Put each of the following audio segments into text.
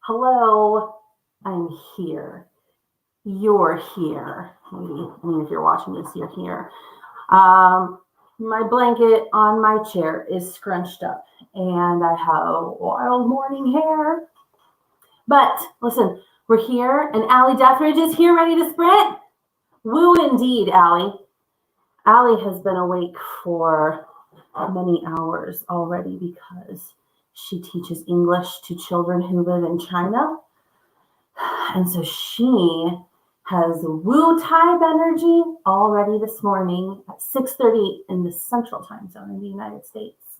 Hello, I'm here. You're here. Maybe, if you're watching this, you're here. My blanket on my chair is scrunched up, and I have wild morning hair. But listen, we're here, and Allie Deatherage is here ready to sprint. Woo indeed, Allie. Allie has been awake for many hours already because she teaches English to children who live in China. And so she has woo type energy already this morning at 6:30 in the central time zone in the United States.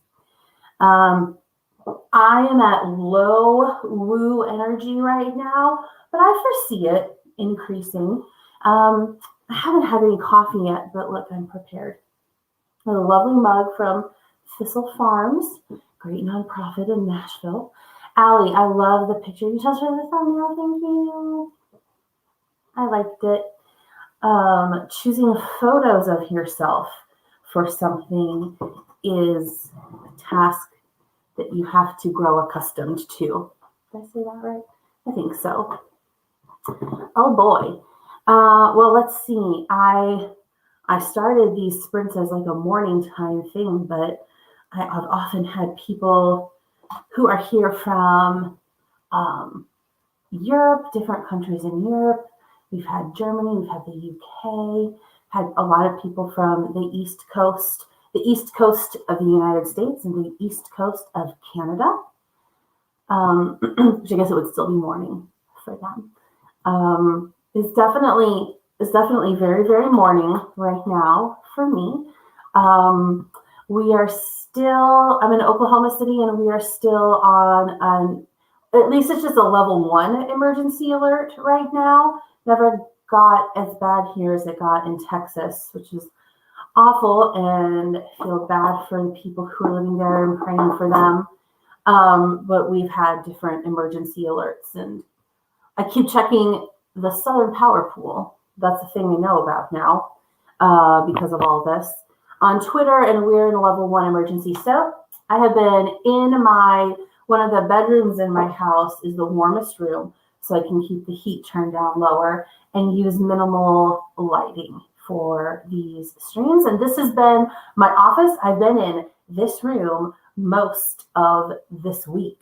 I am at low woo energy right now, but I foresee it increasing. I haven't had any coffee yet, but look, I'm prepared. A lovely mug from Thistle Farms, great nonprofit in Nashville. Allie, I love the picture you just showed the thumbnail. Thank you. I liked it. Choosing photos of yourself for something is a task that you have to grow accustomed to. Did I say that right? I think so. Oh boy. Well, let's see. I started these sprints as like a morning time thing, but I've often had people who are here from Europe, different countries in Europe. We've had Germany, we've had the UK, had a lot of people from the East Coast of the United States and the East Coast of Canada, which I guess it would still be morning for them. It's definitely very, very morning right now for me. We are still, I'm in Oklahoma City, and we are still on at least it's just a level 1 emergency alert right now. Never got as bad here as it got in Texas, which is awful, and I feel bad for the people who are living there and praying for them. But we've had different emergency alerts, and I keep checking the Southern Power Pool. That's a thing we know about now because of all this on Twitter, and we're in a level 1 emergency. So I have been in one of the bedrooms in my house is the warmest room, so I can keep the heat turned down lower and use minimal lighting for these streams. And this has been my office. I've been in this room most of this week,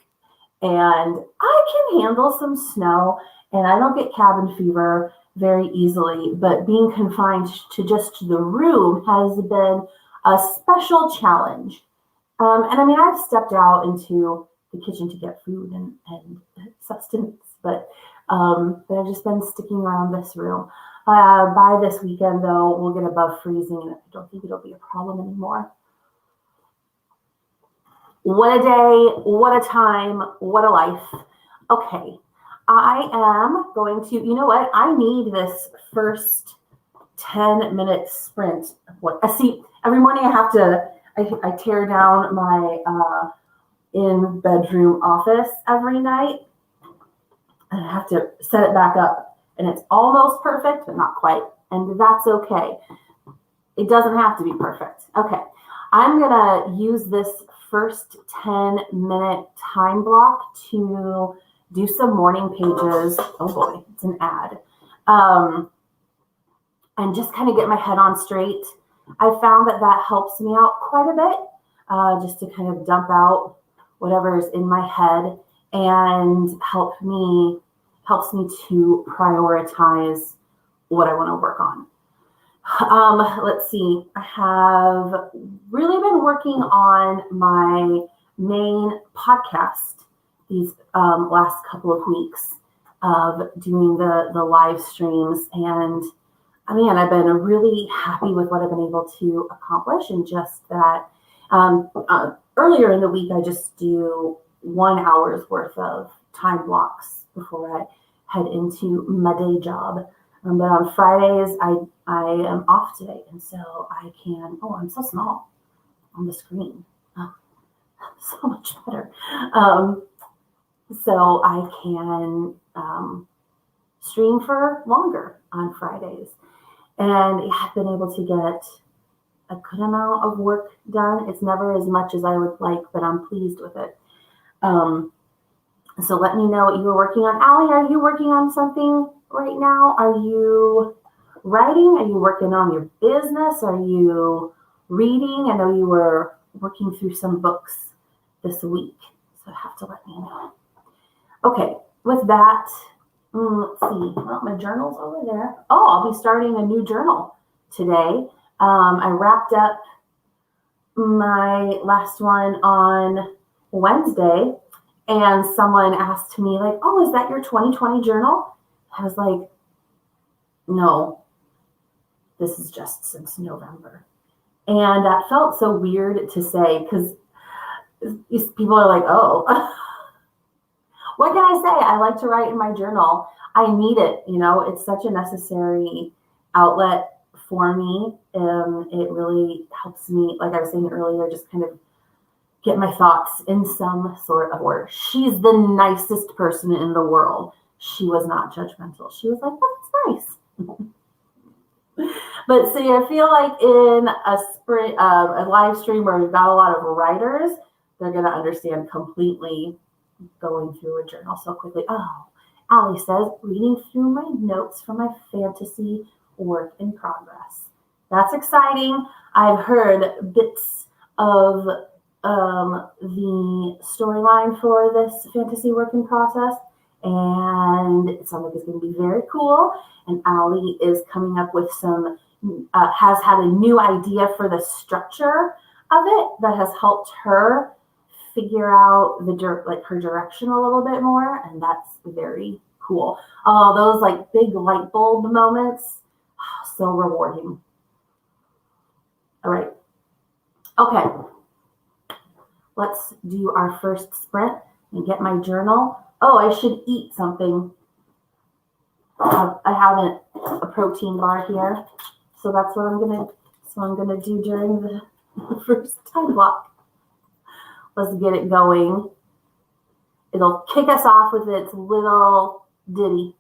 and I can handle some snow, and I don't get cabin fever very easily, but being confined to just the room has been a special challenge. And I mean, I've stepped out into the kitchen to get food and sustenance, but I've just been sticking around this room. By this weekend, though, we'll get above freezing, and I don't think it'll be a problem anymore. What a day, what a time, what a life. Okay, I am going to, you know what? I need this first 10-minute sprint. I see, every morning I tear down my in-bedroom office every night, and I have to set it back up, and it's almost perfect, but not quite, and that's okay. It doesn't have to be perfect. Okay, I'm gonna use this first 10-minute time block to do some morning pages. Oh boy, it's an ad. And just kind of get my head on straight. I found that helps me out quite a bit, just to kind of dump out whatever's in my head and helps me to prioritize what I want to work on. Let's see. I have really been working on my main podcast these last couple of weeks of doing the live streams, and I mean, I've been really happy with what I've been able to accomplish, and just that earlier in the week, I just do 1 hour's worth of time blocks before I head into my day job. But on Fridays, I am off today, and so I can, I'm so small on the screen. Oh, so much better. So I can stream for longer on Fridays. And I've been able to get a good amount of work done. It's never as much as I would like, but I'm pleased with it. So let me know what you were working on. Allie, are you working on something right now? Are you writing? Are you working on your business? Are you reading? I know you were working through some books this week, so have to let me know. Okay, with that, let's see. Well, my journal's over there. Oh, I'll be starting a new journal today. I wrapped up my last one on Wednesday, and someone asked me, like, oh, is that your 2020 journal? I was like, no, this is just since November. And that felt so weird to say, because people are like, oh, what can I say? I like to write in my journal. I need it. It's such a necessary outlet for me. It really helps me, like I was saying earlier, just kind of get my thoughts in some sort of order. She's the nicest person in the world. She was not judgmental. She was like, oh, that's nice. But see, I feel like in a live stream where we've got a lot of writers, they're going to understand completely going through a journal so quickly. Oh, Allie says, reading through my notes from my fantasy work in progress. That's exciting. I've heard bits of the storyline for this fantasy work in process, and it sounds like it's going to be very cool. And Allie is coming up with has had a new idea for the structure of it that has helped her figure out her direction a little bit more, and that's very cool. Oh, those like big light bulb moments, so rewarding. All right, okay, let's do our first sprint and get my journal. Oh, I should eat something. I haven't a protein bar here, so that's what I'm gonna do during the first time block. Let's get it going. It'll kick us off with its little ditty.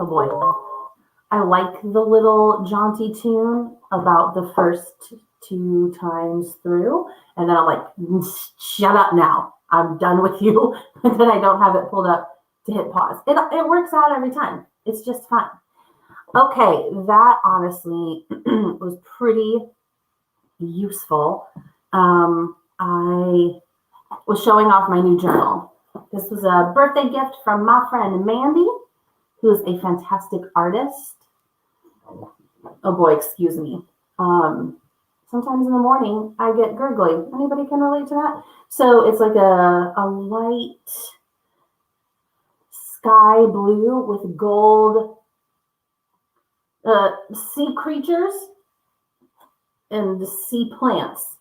Oh boy. I like the little jaunty tune about the first 2 times through. And then I'm like, shut up now. I'm done with you. And then I don't have it pulled up to hit pause. It works out every time. It's just fun. Okay, that honestly was pretty useful. I was showing off my new journal. This was a birthday gift from my friend Mandy, who is a fantastic artist. Oh boy, excuse me. Sometimes in the morning I get gurgly. Anybody can relate to that? So it's like a light sky blue with gold sea creatures and sea plants.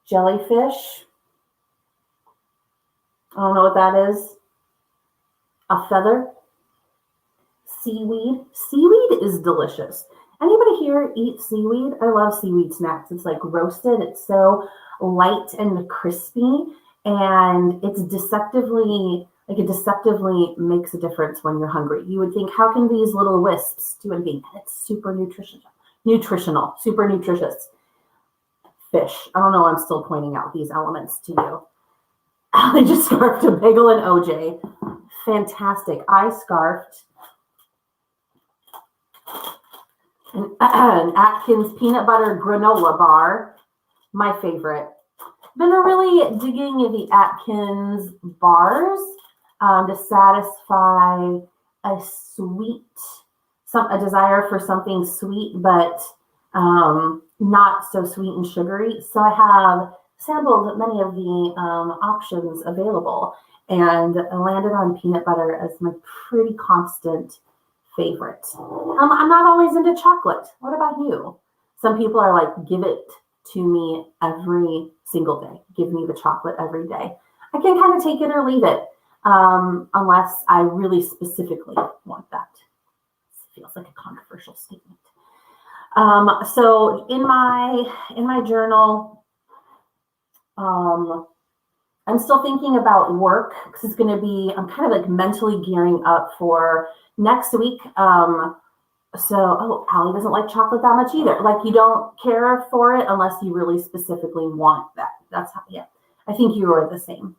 Jellyfish. I don't know what that is. A feather. Seaweed. Seaweed is delicious. Anybody here eat seaweed? I love seaweed snacks. It's like roasted. It's so light and crispy, and it deceptively makes a difference when you're hungry. You would think, how can these little wisps do anything? And it's super nutritional, super nutritious. Fish. I don't know. I'm still pointing out these elements to you. I just scarfed a bagel and OJ. Fantastic. I scarfed an Atkins peanut butter granola bar, my favorite. Been really digging the Atkins bars to satisfy a desire for something sweet, but not so sweet and sugary. So I have sampled many of the options available, and I landed on peanut butter as my pretty constant favorite. I'm not always into chocolate. What about you? Some people are like, give it to me every single day. Give me the chocolate every day. I can kind of take it or leave it, unless I really specifically want that. It feels like a controversial statement. So in my journal, I'm still thinking about work because I'm kind of like mentally gearing up for next week. Allie doesn't like chocolate that much either. Like, you don't care for it unless you really specifically want that. That's how, yeah. I think you are the same.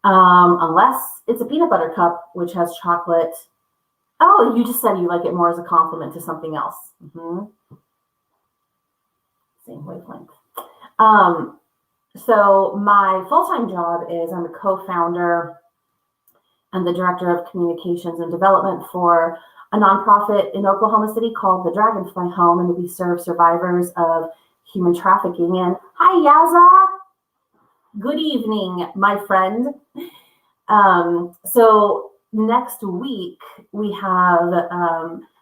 Unless it's a peanut butter cup, which has chocolate. Oh, you just said you like it more as a compliment to something else. Same wavelength. So my full-time job is I'm a co-founder and the director of communications and development for a nonprofit in Oklahoma City called the Dragonfly Home, and we serve survivors of human trafficking. And hi, Yaza. Good evening, my friend. So next week we have,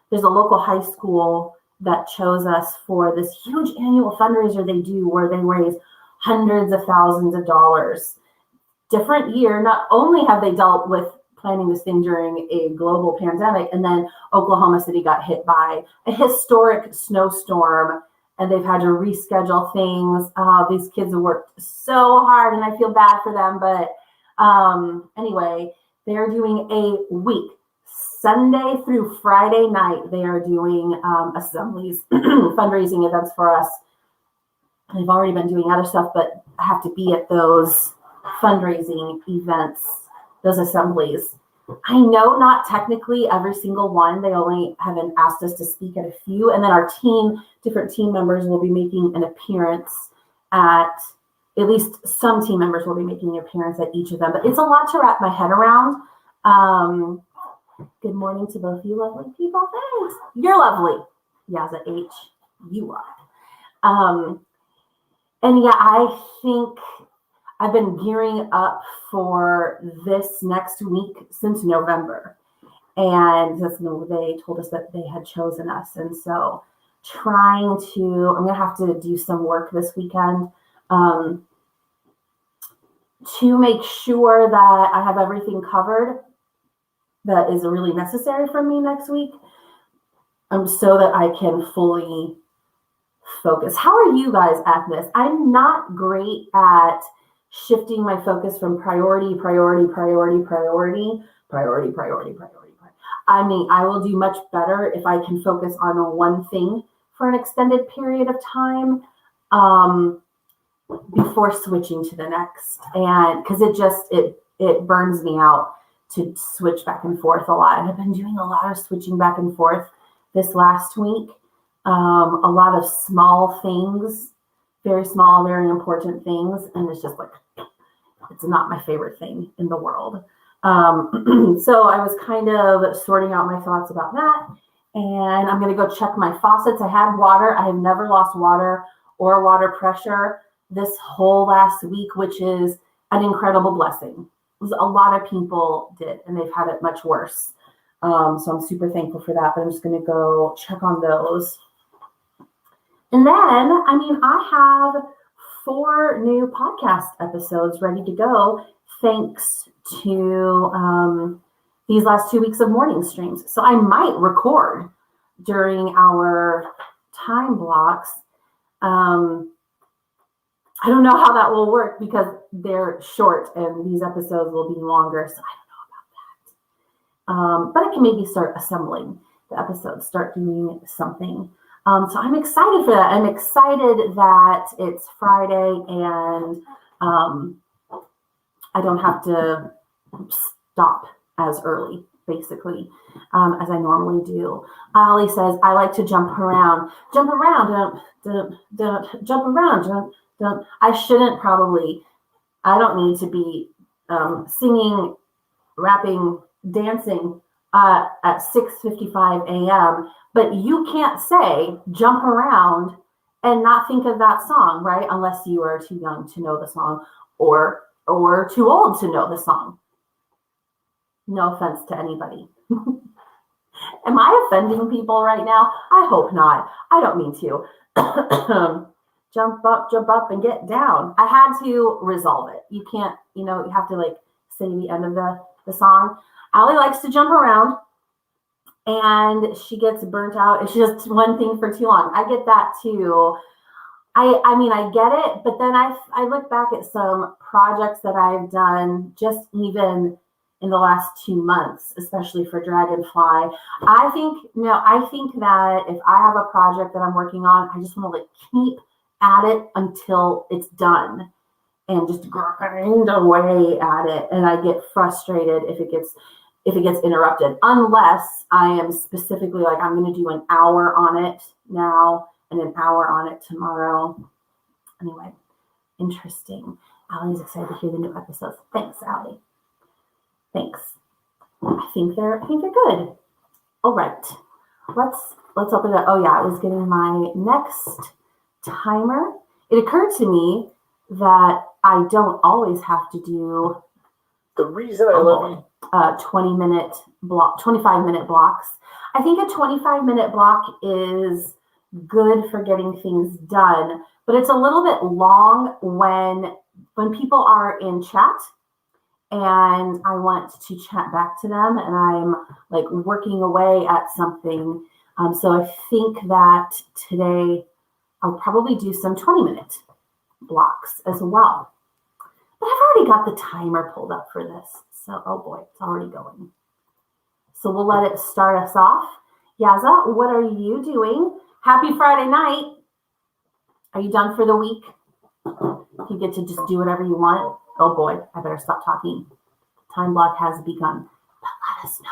there's a local high school that chose us for this huge annual fundraiser they do where they raise hundreds of thousands of dollars. Different year. Not only have they dealt with planning this thing during a global pandemic, and then Oklahoma City got hit by a historic snowstorm, and they've had to reschedule things. These kids have worked so hard, and I feel bad for them. But anyway, they're doing a week, Sunday through Friday night. They are doing assemblies, fundraising events for us. They've already been doing other stuff, but I have to be at those fundraising events, those assemblies. I know not technically every single one. They only haven't asked us to speak at a few. And then our different team members will be making an appearance at least some team members will be making an appearance at each of them. But it's a lot to wrap my head around. Good morning to both you lovely people. Thanks. You're lovely. Yaza H. You are. And yeah, I think I've been gearing up for this next week since November. And they told us that they had chosen us. And so I'm going to have to do some work this weekend to make sure that I have everything covered that is really necessary for me next week, so that I can fully focus. How are you guys at this? I'm not great at shifting my focus from priority. I mean, I will do much better if I can focus on one thing for an extended period of time before switching to the next. And because it burns me out to switch back and forth a lot. And I've been doing a lot of switching back and forth this last week. A lot of small things, very small, very important things. And it's just like, it's not my favorite thing in the world. So I was kind of sorting out my thoughts about that. And I'm going to go check my faucets. I had water. I have never lost water or water pressure this whole last week, which is an incredible blessing. A lot of people did, and they've had it much worse. So I'm super thankful for that, but I'm just going to go check on those. And then, I mean, I have 4 new podcast episodes ready to go, thanks to these last 2 weeks of morning streams. So I might record during our time blocks. I don't know how that will work because they're short and these episodes will be longer. So I don't know about that. But I can maybe start assembling the episodes, start doing something. So I'm excited for that. I'm excited that it's Friday and I don't have to stop as early, basically, as I normally do. Ollie says, I like to jump around. Jump around, jump around, I shouldn't probably. I don't need to be singing, rapping, dancing at 6:55 a.m., but you can't say jump around and not think of that song, right? Unless you are too young to know the song or too old to know the song. No offense to anybody. Am I offending people right now? I hope not. I don't mean to. Jump up and get down. I had to resolve it. You can't, you have to like say the end of the song. Allie likes to jump around and she gets burnt out if she does one thing for too long. I get that too. I mean, I get it, but then I look back at some projects that I've done just even in the last 2 months, especially for Dragonfly. I think that if I have a project that I'm working on, I just want to like keep at it until it's done and just grind away at it. And I get frustrated if it gets interrupted, unless I am specifically like, I'm going to do an hour on it now and an hour on it tomorrow. Anyway, interesting. Allie's excited to hear the new episodes. Thanks, Allie. Thanks. I think they're good. All right. Let's open it up. Oh yeah, I was getting my next timer. It occurred to me that I don't always have to do the reason I love you 20-minute block, 25-minute blocks. I think a 25-minute block is good for getting things done, but it's a little bit long when people are in chat and I want to chat back to them and I'm like working away at something. So I think that today I'll probably do some 20-minute blocks as well. But I've already got the timer pulled up for this. So, oh boy, it's already going. So we'll let it start us off. Yaza, what are you doing? Happy Friday night. Are you done for the week? You get to just do whatever you want. Oh boy, I better stop talking. Time block has begun. But let us know.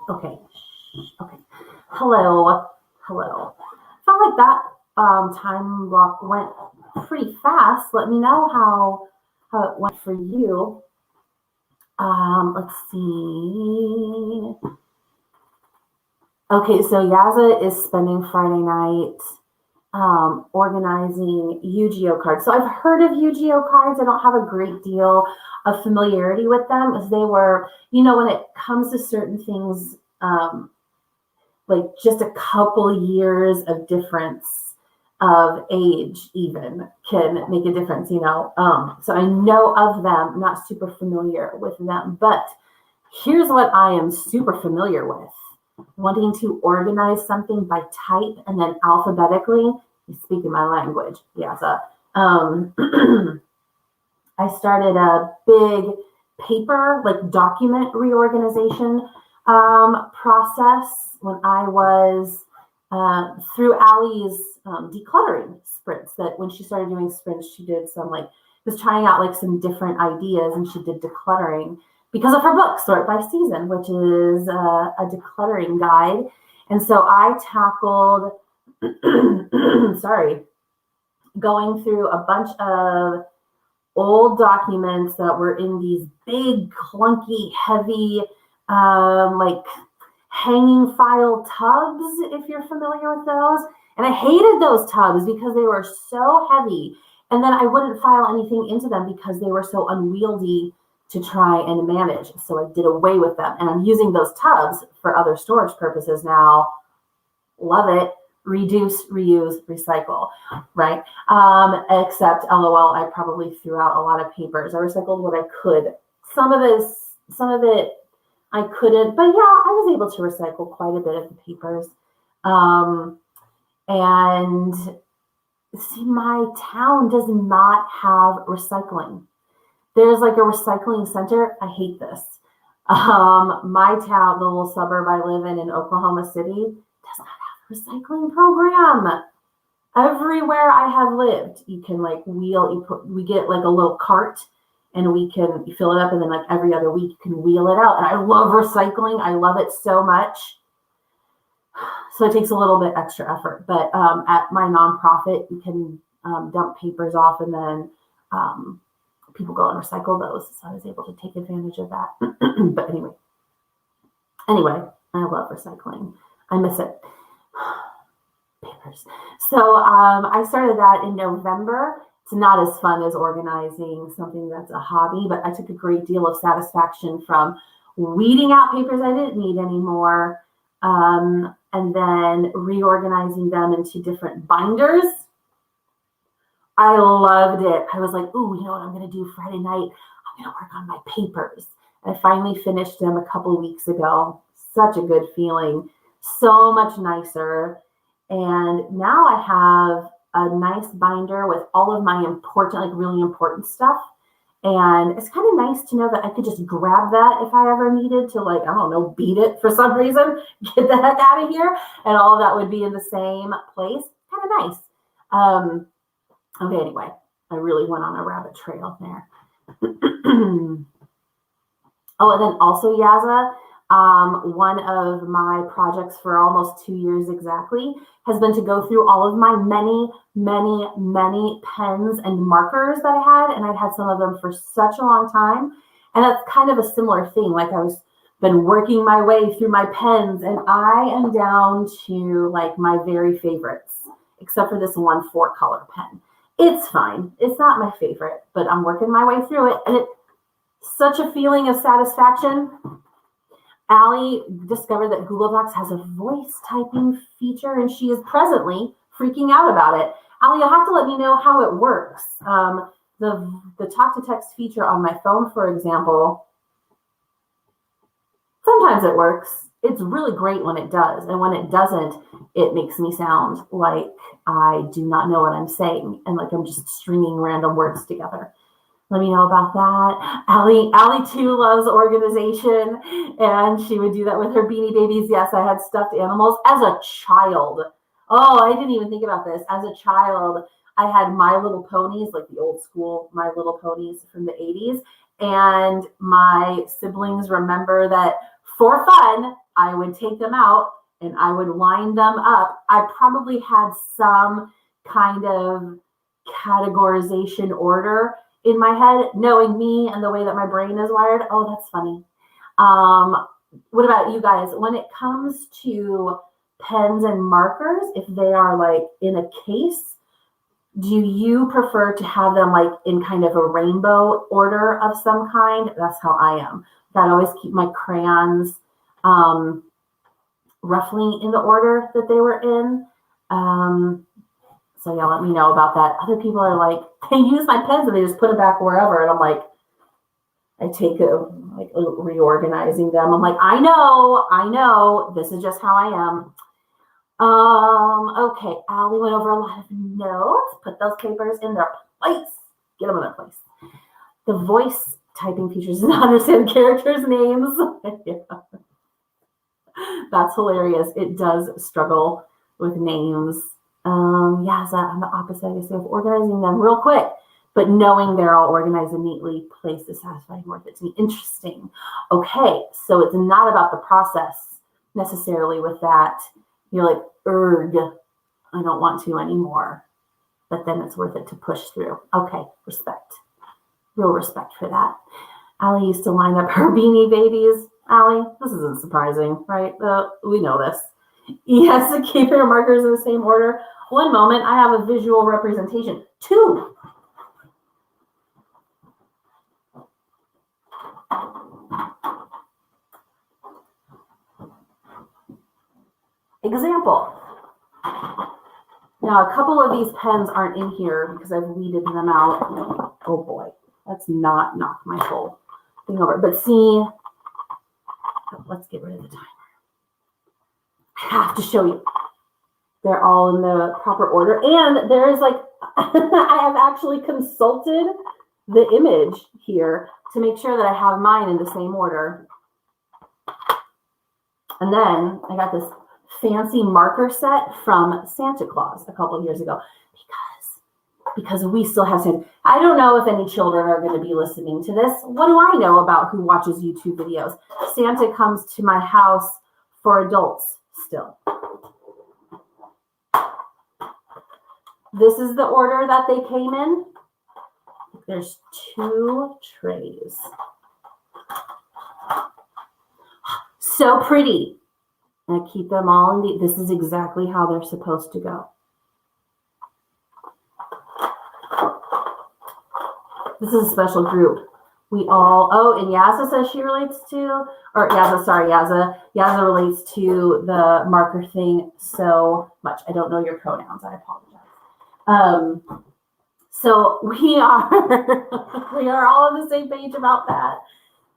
Okay. Okay. Hello. Hello. Felt like that time block went pretty fast. Let me know how it went for you. Let's see. Okay, so Yaza is spending Friday night organizing Yu-Gi-Oh cards. So I've heard of Yu-Gi-Oh cards. I don't have a great deal of familiarity with them, as they were, when it comes to certain things, like just a couple years of difference of age even can make a difference, So I know of them, not super familiar with them, but here's what I am super familiar with. Wanting to organize something by type and then alphabetically, you speak in my language. Yeah, so I started a big paper, like document reorganization process when I was through Allie's decluttering sprints. That when she started doing sprints, she did was trying out like some different ideas, and she did decluttering because of her book, Sort by Season, which is a decluttering guide. And so I tackled, going through a bunch of old documents that were in these big, clunky, heavy, like hanging file tubs, if you're familiar with those. And I hated those tubs because they were so heavy. And then I wouldn't file anything into them because they were so unwieldy to try and manage. So I did away with them. And I'm using those tubs for other storage purposes now. Love it. Reduce, reuse, recycle, right? Except, LOL, I probably threw out a lot of papers. I recycled what I could. Some of it I couldn't, but yeah, I was able to recycle quite a bit of the papers. And see, my town does not have recycling. There's like a recycling center. I hate this. My town, the little suburb I live in Oklahoma City, does not have a recycling program. Everywhere I have lived, you can like we get like a little cart, and we can fill it up, and then like every other week you can wheel it out. And I love recycling. I love it so much. So it takes a little bit extra effort. But at my nonprofit, you can dump papers off, and then people go and recycle those. So I was able to take advantage of that. But anyway, I love recycling. I miss it. Papers. So I started that in November. It's not as fun as organizing something that's a hobby, but I took a great deal of satisfaction from weeding out papers I didn't need anymore, and then reorganizing them into different binders. I loved it. I was like, ooh, you know what I'm going to do Friday night? I'm going to work on my papers. I finally finished them a couple weeks ago. Such a good feeling. So much nicer. And now I have a nice binder with all of my important, like really important stuff. And it's kind of nice to know that I could just grab that if I ever needed to, like, I don't know, beat it for some reason, get the heck out of here. And all of that would be in the same place. Kind of nice. Okay, anyway, I really went on a rabbit trail there. Oh, and then also, Yaza, one of my projects for almost 2 years exactly has been to go through all of my many pens and markers that I had. And I'd had some of them for such a long time. And that's kind of a similar thing. Like been working my way through my pens, and I am down to like my very favorites, except for this one 4-color pen. It's fine. It's not my favorite, but I'm working my way through it. And it's such a feeling of satisfaction. Allie discovered that Google Docs has a voice typing feature, and she is presently freaking out about it. Allie, you'll have to let me know how it works. The talk to text feature on my phone, for example, sometimes it works. It's really great when it does. And when it doesn't, it makes me sound like I do not know what I'm saying, and like I'm just stringing random words together. Let me know about that. Allie too loves organization, and she would do that with her Beanie Babies. Yes, I had stuffed animals as a child. Oh, I didn't even think about this. As a child, I had My Little Ponies, like the old school My Little Ponies from the 80s. And my siblings remember that for fun, I would take them out and I would line them up. I probably had some kind of categorization order in my head, knowing me and the way that my brain is wired. Oh, that's funny. What about you guys? When it comes to pens and markers, if they are like in a case, do you prefer to have them like in kind of a rainbow order of some kind? That's how I am. I always keep my crayons roughly in the order that they were in. So yeah, let me know about that. Other people are like, they use my pens and they just put it back wherever. And I'm like, I take it, like reorganizing them. I'm like, I know, this is just how I am. Okay, Allie went over a lot of notes. Put those papers in their place. Get them in their place. The voice typing features does not understand characters' names. Yeah. That's hilarious. It does struggle with names. Yeah, so on the opposite, I guess, of organizing them real quick, but knowing they're all organized and neatly placed is satisfying worth it to me. Interesting. Okay, so it's not about the process necessarily with that. You're like, I don't want to anymore. But then it's worth it to push through. Okay, respect. Real respect for that. Allie used to line up her Beanie Babies. Allie, this isn't surprising, right? We know this. Yes, keep your markers in the same order. One moment, I have a visual representation. 2. Example. Now, a couple of these pens aren't in here because I've weeded them out. Oh boy, let's not knock my whole thing over. But see, let's get rid of the timer. I have to show you. They're all in the proper order. And there is like, I have actually consulted the image here to make sure that I have mine in the same order. And then I got this fancy marker set from Santa Claus a couple of years ago because we still have Santa. I don't know if any children are going to be listening to this. What do I know about who watches YouTube videos? Santa comes to my house for adults still. This is the order that they came in. There's 2 trays. So pretty. And I keep them all in this is exactly how they're supposed to go. This is a special group. We all, and Yaza says she relates to, or Yaza relates to the marker thing so much. I don't know your pronouns. I apologize. So we are all on the same page about that.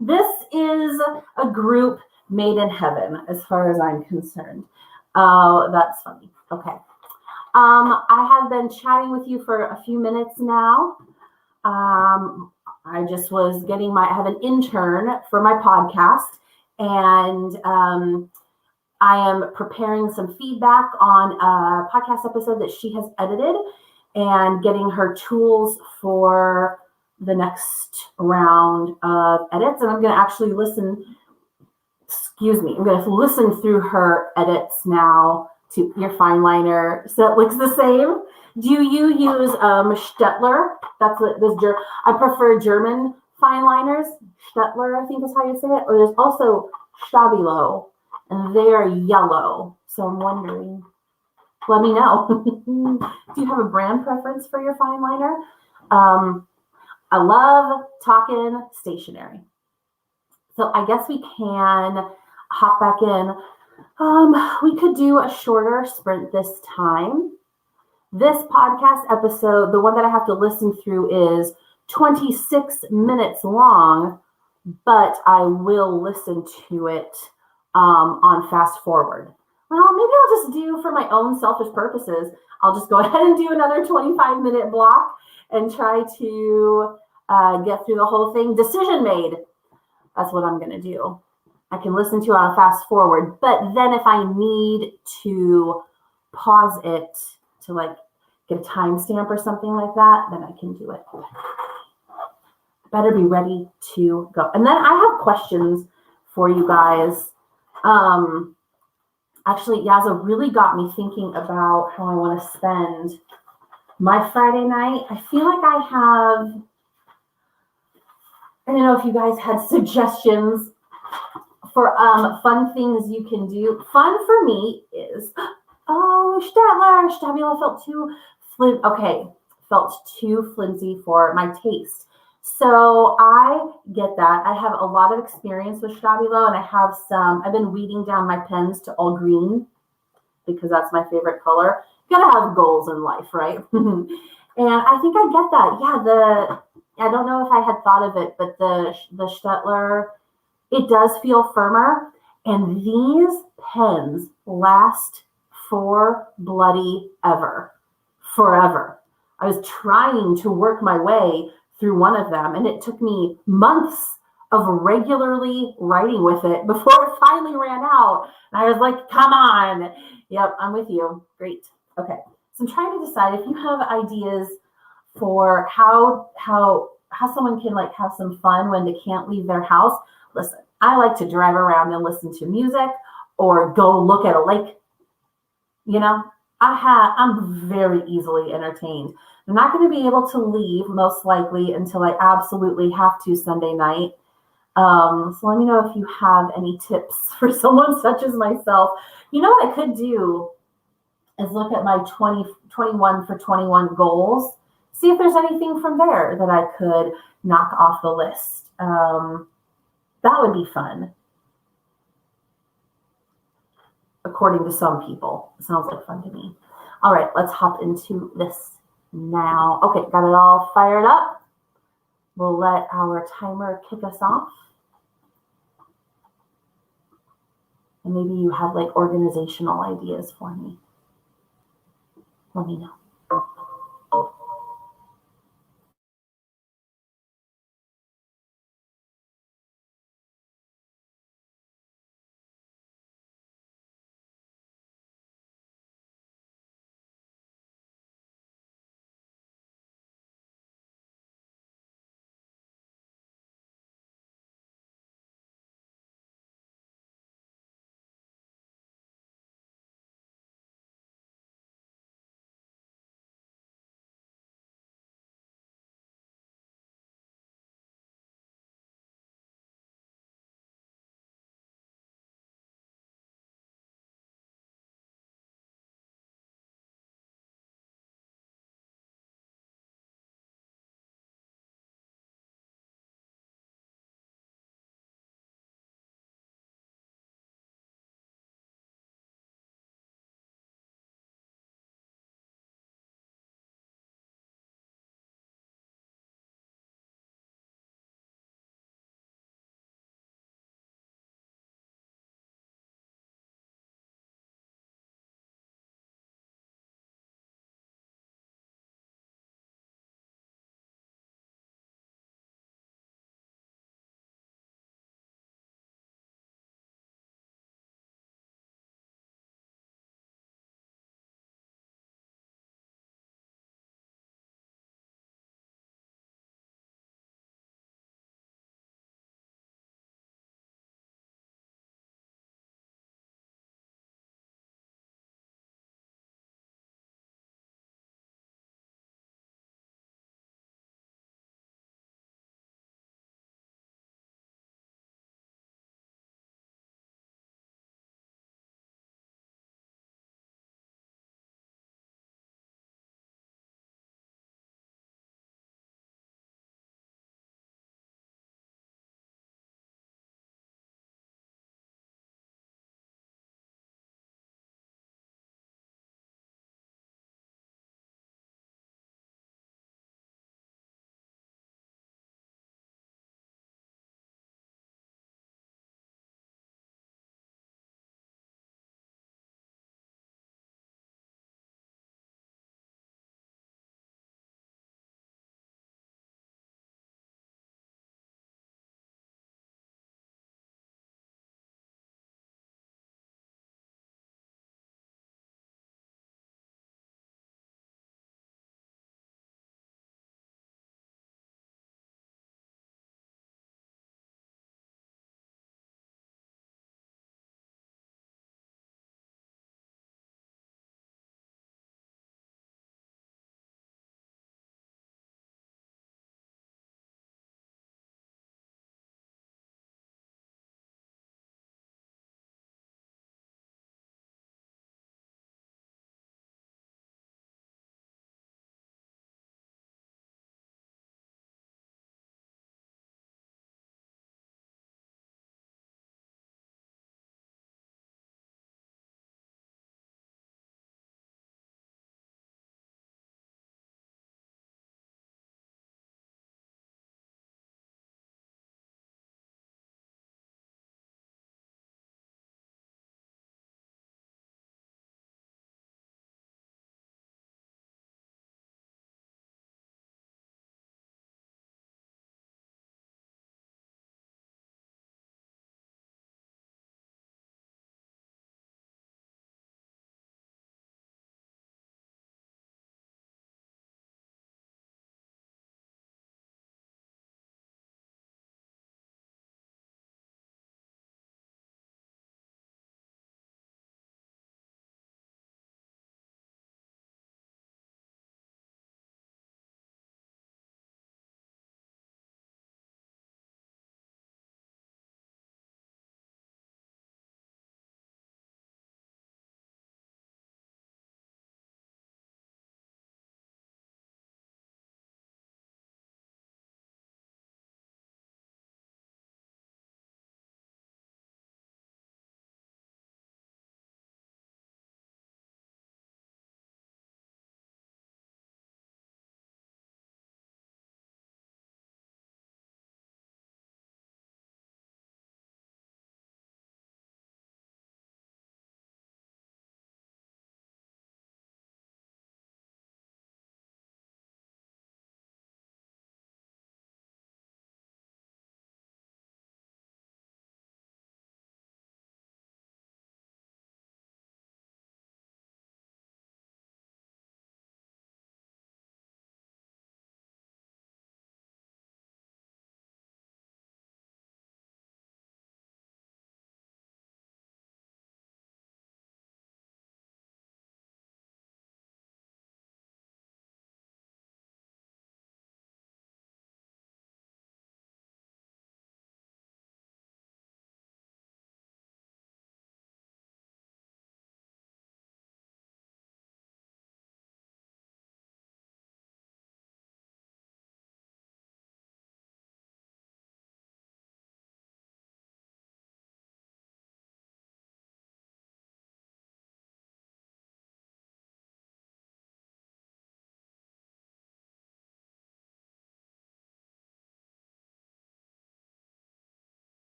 This is a group made in heaven, as far as I'm concerned. Oh, that's funny. Okay. I have been chatting with you for a few minutes now. I just was I have an intern for my podcast, and I am preparing some feedback on a podcast episode that she has edited and getting her tools for the next round of edits. And I'm going to actually I'm going to listen through her edits now to your fine liner so it looks the same. Do you use Stettler? That's what I prefer German fine liners. Stettler, I think is how you say it. Or there's also Stabilo, and they are yellow. So I'm wondering, let me know. Do you have a brand preference for your fine liner? I love talking stationery. So I guess we can hop back in. We could do a shorter sprint this time. This podcast episode, the one that I have to listen through, is 26 minutes long, but I will listen to it on fast forward. Well, maybe I'll just do, for my own selfish purposes, I'll just go ahead and do another 25-minute block and try to get through the whole thing. Decision made. That's what I'm going to do. I can listen to it on a fast forward, but then if I need to pause it to like get a timestamp or something like that, then I can do it. Better be ready to go. And then I have questions for you guys. Actually, Yaza really got me thinking about how I want to spend my Friday night. I feel like I don't know if you guys had suggestions for fun things you can do. Fun for me is, Stabula felt too flimsy for my taste. So I get that. I have a lot of experience with Stabilo, and I've been weeding down my pens to all green because that's my favorite color. You gotta have goals in life, right? And I think I get that. Yeah, I don't know if I had thought of it, but the Stettler, it does feel firmer. And these pens last for bloody forever. I was trying to work my way through one of them, and it took me months of regularly writing with it before it finally ran out. And I was like, come on. Yep, I'm with you. Great. Okay. So I'm trying to decide if you have ideas for how someone can like have some fun when they can't leave their house. Listen, I like to drive around and listen to music or go look at a lake. You know, I'm very easily entertained. I'm not going to be able to leave most likely until I absolutely have to Sunday night. So let me know if you have any tips for someone such as myself. You know what I could do is look at my 21 for 21 goals, see if there's anything from there that I could knock off the list. That would be fun. According to some people, it sounds like fun to me. All right, let's hop into this now. Okay, got it all fired up. We'll let our timer kick us off. And maybe you have like organizational ideas for me. Let me know.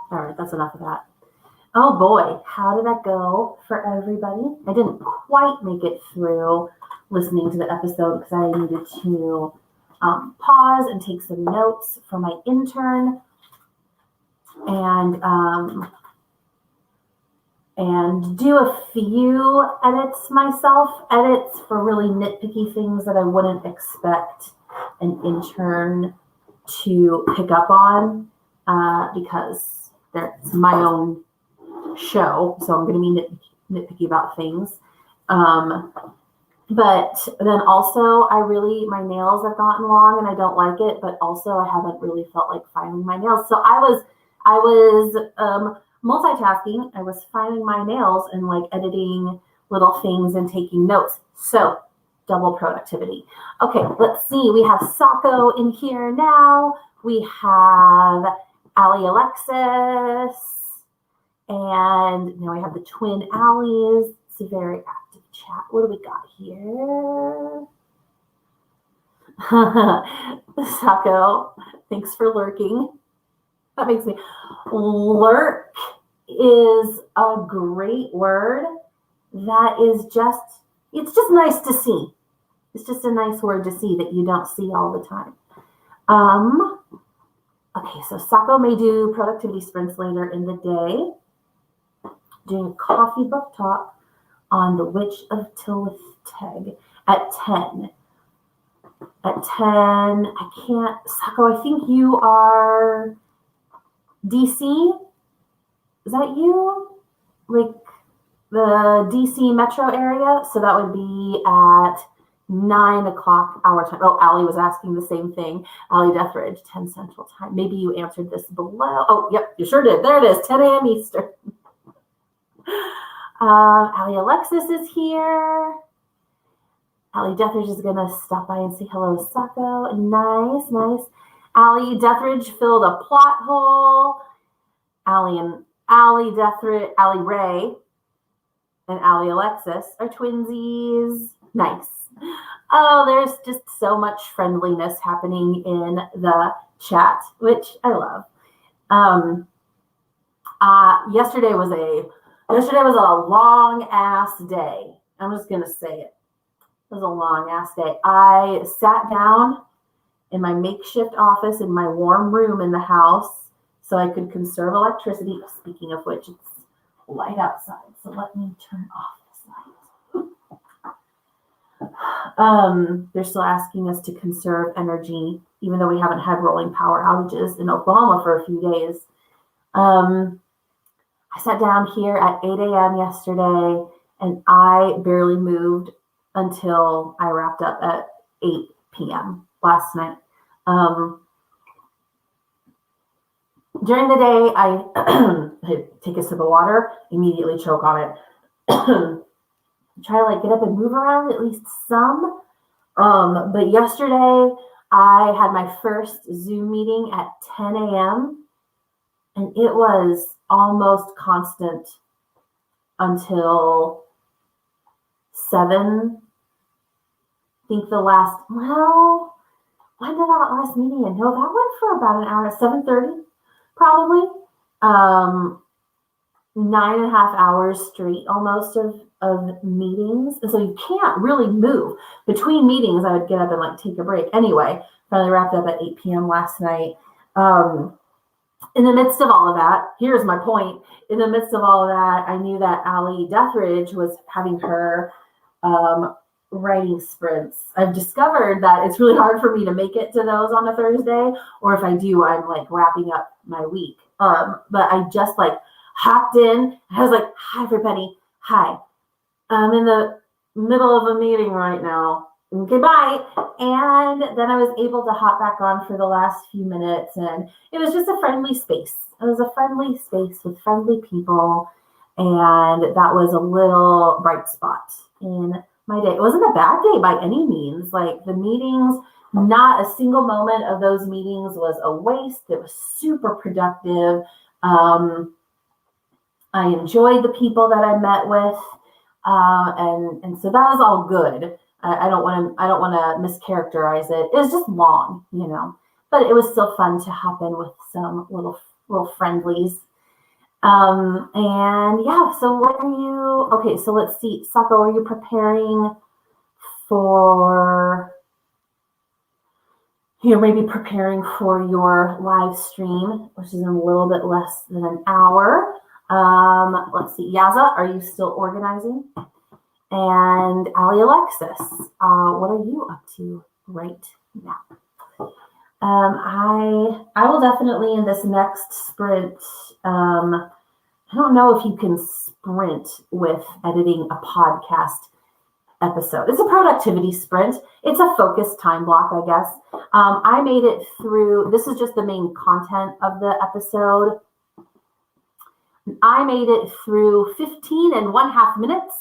All right, that's enough of that. Oh boy, how did that go for everybody? I didn't quite make it through listening to the episode because I needed to pause and take some notes for my intern and do a few edits myself, edits for really nitpicky things that I wouldn't expect an intern to pick up on because that's my own show, so I'm going to be nitpicky about things. But then also, my nails have gotten long and I don't like it, but also I haven't really felt like filing my nails. So I was multitasking. I was filing my nails and like editing little things and taking notes. So double productivity. Okay, let's see. We have Sacco in here now. We have Allie Alexis. And now we have the twin Allies. It's a very active chat. What do we got here? Sacco, thanks for lurking. That makes me... Lurk is a great word that is it's just nice to see. It's just a nice word to see that you don't see all the time. Okay, so Sacco may do productivity sprints later in the day. Doing a coffee book talk on the Witch of Tilteg at 10. At 10, I can't, Sacco, I think you are DC? Is that you? Like the DC metro area? So that would be at 9 o'clock our time. Oh, Allie was asking the same thing. Allie Deatherage, 10 Central Time. Maybe you answered this below. Oh, yep, you sure did. There it is, 10 a.m. Eastern. Allie Alexis is here. Allie Deatherage is going to stop by and say hello to Sacco. Nice, nice. Allie Deatherage filled a plot hole. Allie Ray and Allie Alexis are twinsies. Nice. Oh, there's just so much friendliness happening in the chat, which I love. Yesterday was a long ass day. I'm just gonna say it. It was a long ass day. I sat down in my makeshift office in my warm room in the house so I could conserve electricity. Speaking of which, it's light outside, so let me turn off this light. They're still asking us to conserve energy, even though we haven't had rolling power outages in Oklahoma for a few days. I sat down here at 8 a.m. yesterday, and I barely moved until I wrapped up at 8 p.m. last night. During the day, I take a sip of water, immediately choke on it. Try to get up and move around at least some. But yesterday, I had my first Zoom meeting at 10 a.m. and it was almost constant until 7. I think when did that last meeting end? No, that went for about an hour, 7:30, probably. 9.5 hours straight almost of meetings. And so you can't really move. Between meetings, I would get up and take a break. Anyway, finally wrapped up at 8 p.m. last night. In the midst of all of that, here's my point. In the midst of all of that, I knew that Allie Deatherage was having her writing sprints. I've discovered that it's really hard for me to make it to those on a Thursday, or if I do, I'm wrapping up my week. But I just hopped in. I was like, hi, everybody. Hi. I'm in the middle of a meeting right now. Okay, bye. And then I was able to hop back on for the last few minutes, and it was just a friendly space. It was a friendly space with friendly people, and that was a little bright spot in my day. It wasn't a bad day by any means. The meetings, not a single moment of those meetings was a waste. It was super productive. I enjoyed the people that I met with, and so that was all good. I don't want to mischaracterize it. It was just long, but it was still fun to hop in with some little friendlies. And yeah, so what are you, okay, so let's see, Sako, are you preparing for, you're maybe preparing for your live stream, which is in a little bit less than an hour. Let's see, Yaza, are you still organizing? And Ali Alexis, what are you up to right now? I will definitely in this next sprint, I don't know if you can sprint with editing a podcast episode. It's a productivity sprint. It's a focused time block, I guess. I made it through, this is just the main content of the episode. I made it through 15.5 minutes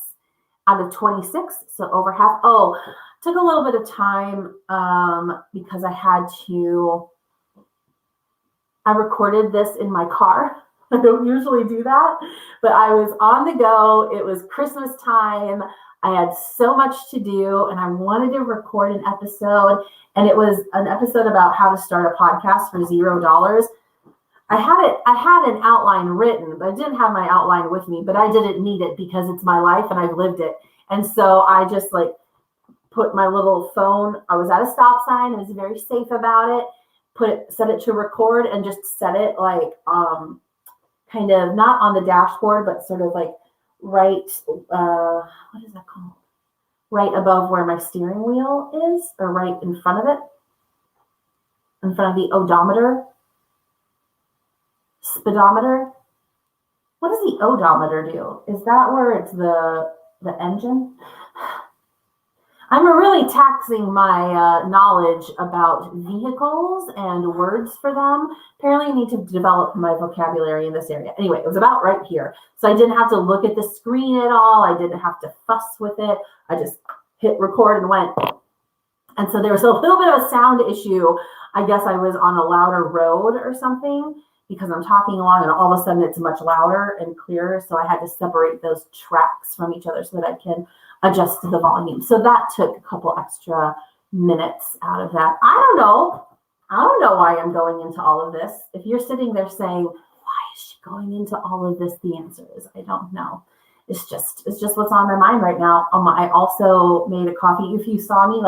out of 26, so over half. Oh, took a little bit of time because I recorded this in my car. I don't usually do that, but I was on the go. It was Christmas time. I had so much to do and I wanted to record an episode, and it was an episode about how to start a podcast for $0. I had an outline written, but I didn't have my outline with me, but I didn't need it because it's my life and I've lived it. And so I just put my little phone, I was at a stop sign, I was very safe about it, set it to record and just set it kind of not on the dashboard, but sort of right, what is that called? Right above where my steering wheel is, or right in front of it, in front of the odometer, speedometer. What does the odometer do? Is that where it's the engine? I'm really taxing my knowledge about vehicles and words for them. Apparently I need to develop my vocabulary in this area. Anyway, it was about right here. So I didn't have to look at the screen at all. I didn't have to fuss with it. I just hit record and went. And so there was a little bit of a sound issue. I guess I was on a louder road or something because I'm talking along and all of a sudden it's much louder and clearer. So I had to separate those tracks from each other so that I can adjust the volume. So that took a couple extra minutes out of that. I don't know why I'm going into all of this. If you're sitting there saying, why is she going into all of this? The answer is, I don't know. It's just what's on my mind right now. I also made a coffee. If you saw me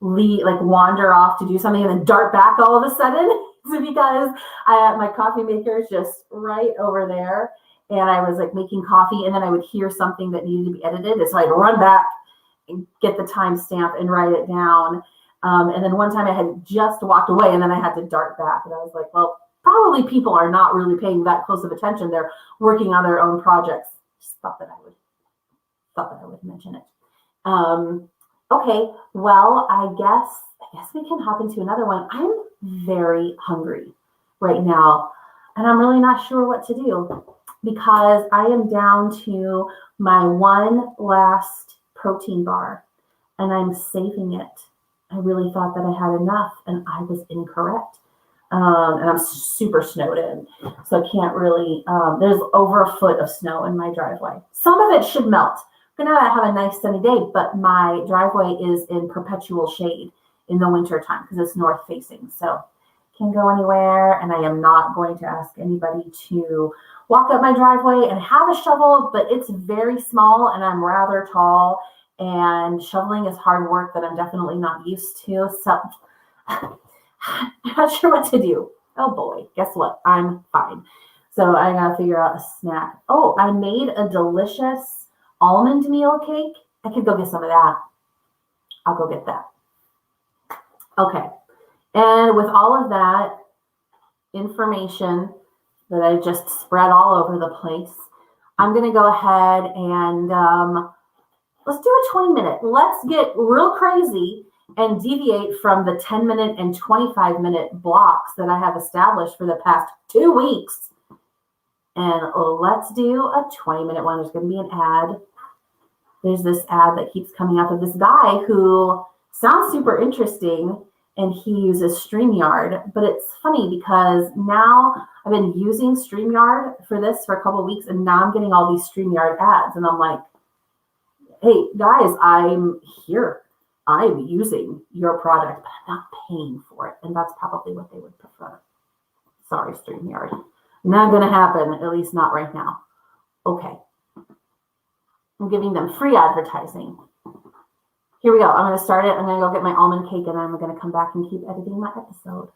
wander off to do something and then dart back all of a sudden, it's because my coffee maker is just right over there. And I was making coffee, and then I would hear something that needed to be edited. And so I'd run back and get the timestamp and write it down. And then one time I had just walked away, and then I had to dart back. And I was like, well, probably people are not really paying that close of attention. They're working on their own projects. Just thought that I would mention it. Okay, well, I guess we can hop into another one. I'm very hungry right now, and I'm really not sure what to do, because I am down to my one last protein bar and I'm saving it. I really thought that I had enough and I was incorrect. And I'm super snowed in. So I can't really, there's over a foot of snow in my driveway. Some of it should melt. I'm gonna have a nice sunny day, but my driveway is in perpetual shade in the winter time because it's north facing. So can't go anywhere, and I am not going to ask anybody to walk up my driveway and have a shovel, but it's very small and I'm rather tall, and shoveling is hard work that I'm definitely not used to. So I'm not sure what to do. Oh boy, guess what? I'm fine. So I gotta figure out a snack. Oh, I made a delicious almond meal cake. I could go get some of that. I'll go get that. Okay. And with all of that information that I just spread all over the place, I'm going to go ahead and let's do a 20-minute. Let's get real crazy and deviate from the 10-minute and 25-minute blocks that I have established for the past 2 weeks. And let's do a 20-minute one. There's going to be an ad. There's this ad that keeps coming up of this guy who sounds super interesting, and he uses StreamYard. But it's funny because now I've been using StreamYard for this for a couple of weeks, and now I'm getting all these StreamYard ads. And I'm like, hey guys, I'm here. I'm using your product, but I'm not paying for it. And that's probably what they would prefer. Sorry, StreamYard. Not going to happen, at least not right now. Okay. I'm giving them free advertising. Here we go. I'm going to start it. I'm going to go get my almond cake, and then I'm going to come back and keep editing my episode.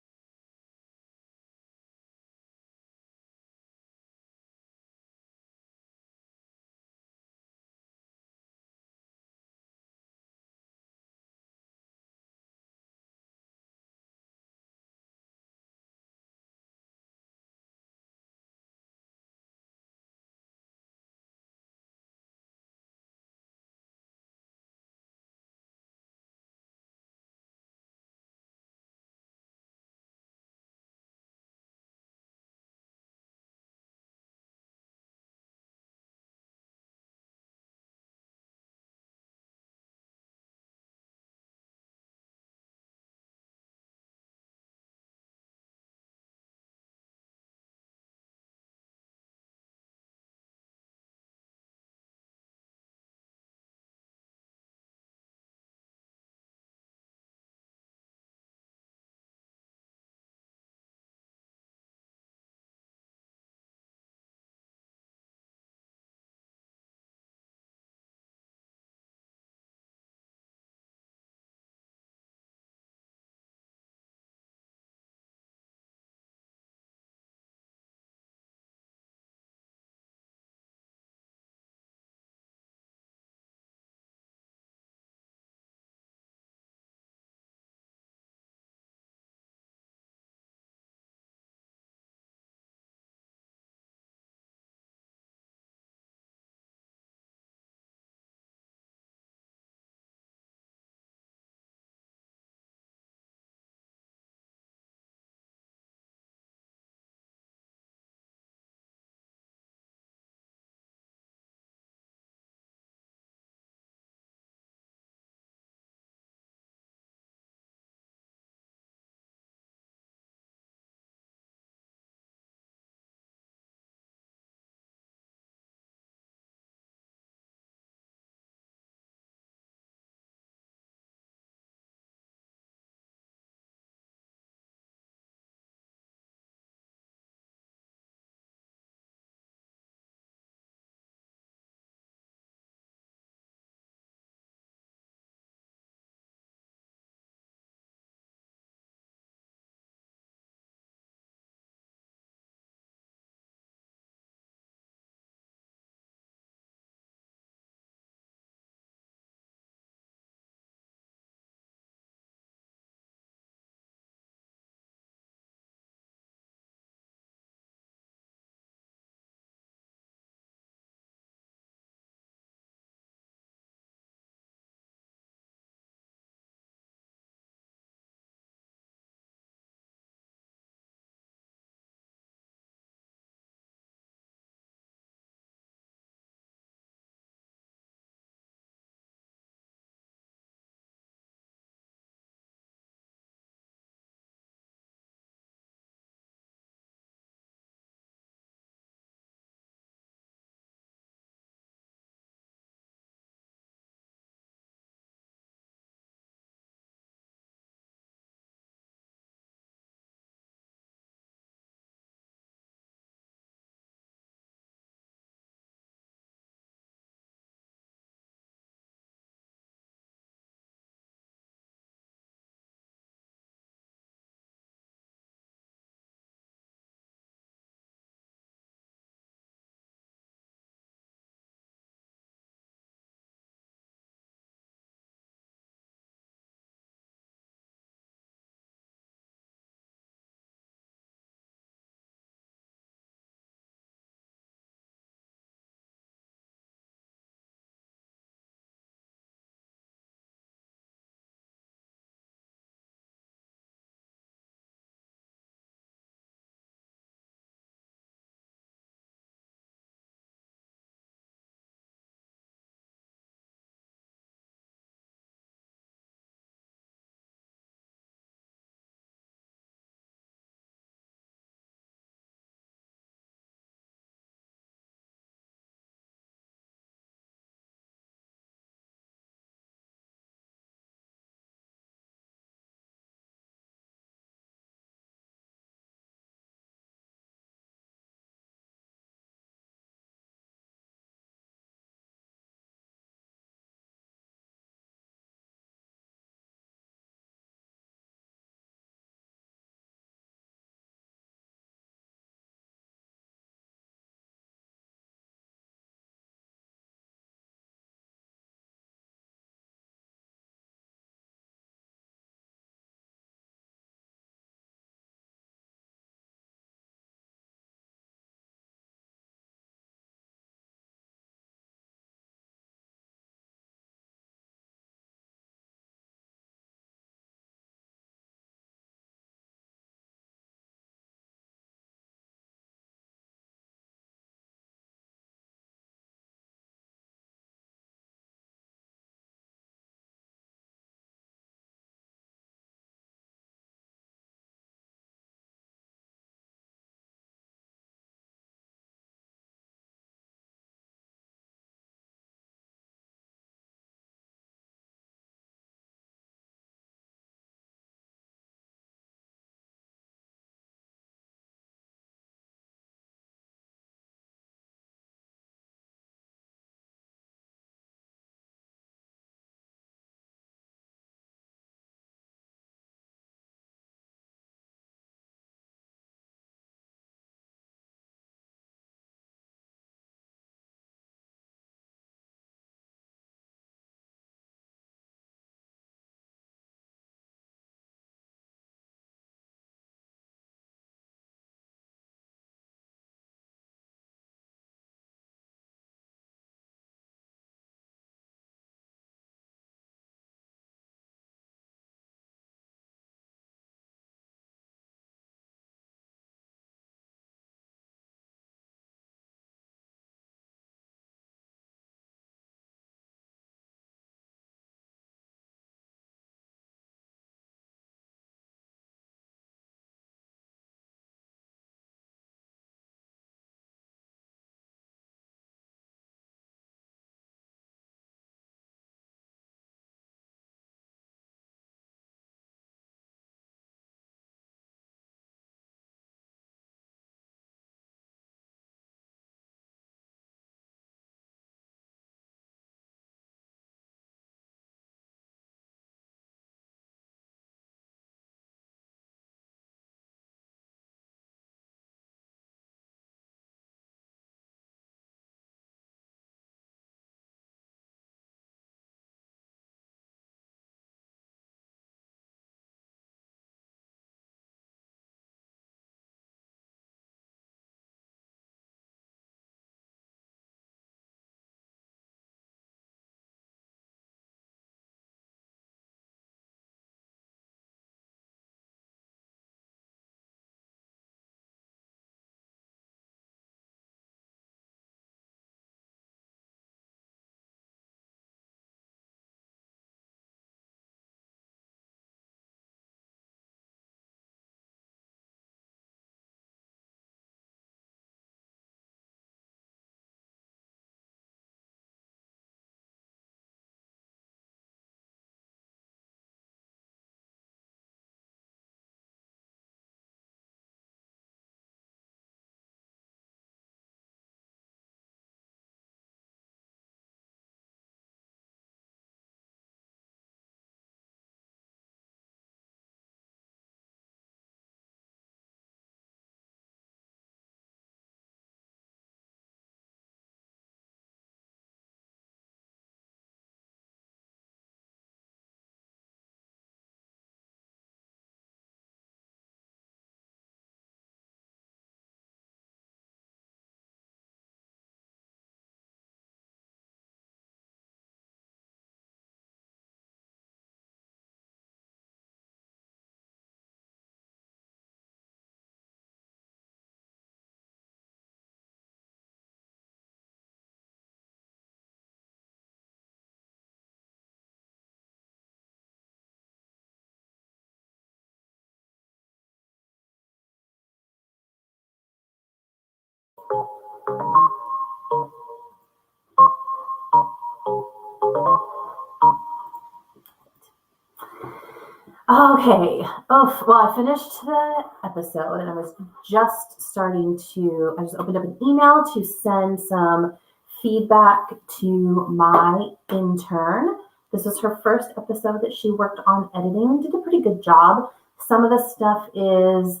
Okay. Oh, well, I finished the episode and I was just starting to, I just opened up an email to send some feedback to my intern. This was her first episode that she worked on editing, did a pretty good job. Some of the stuff is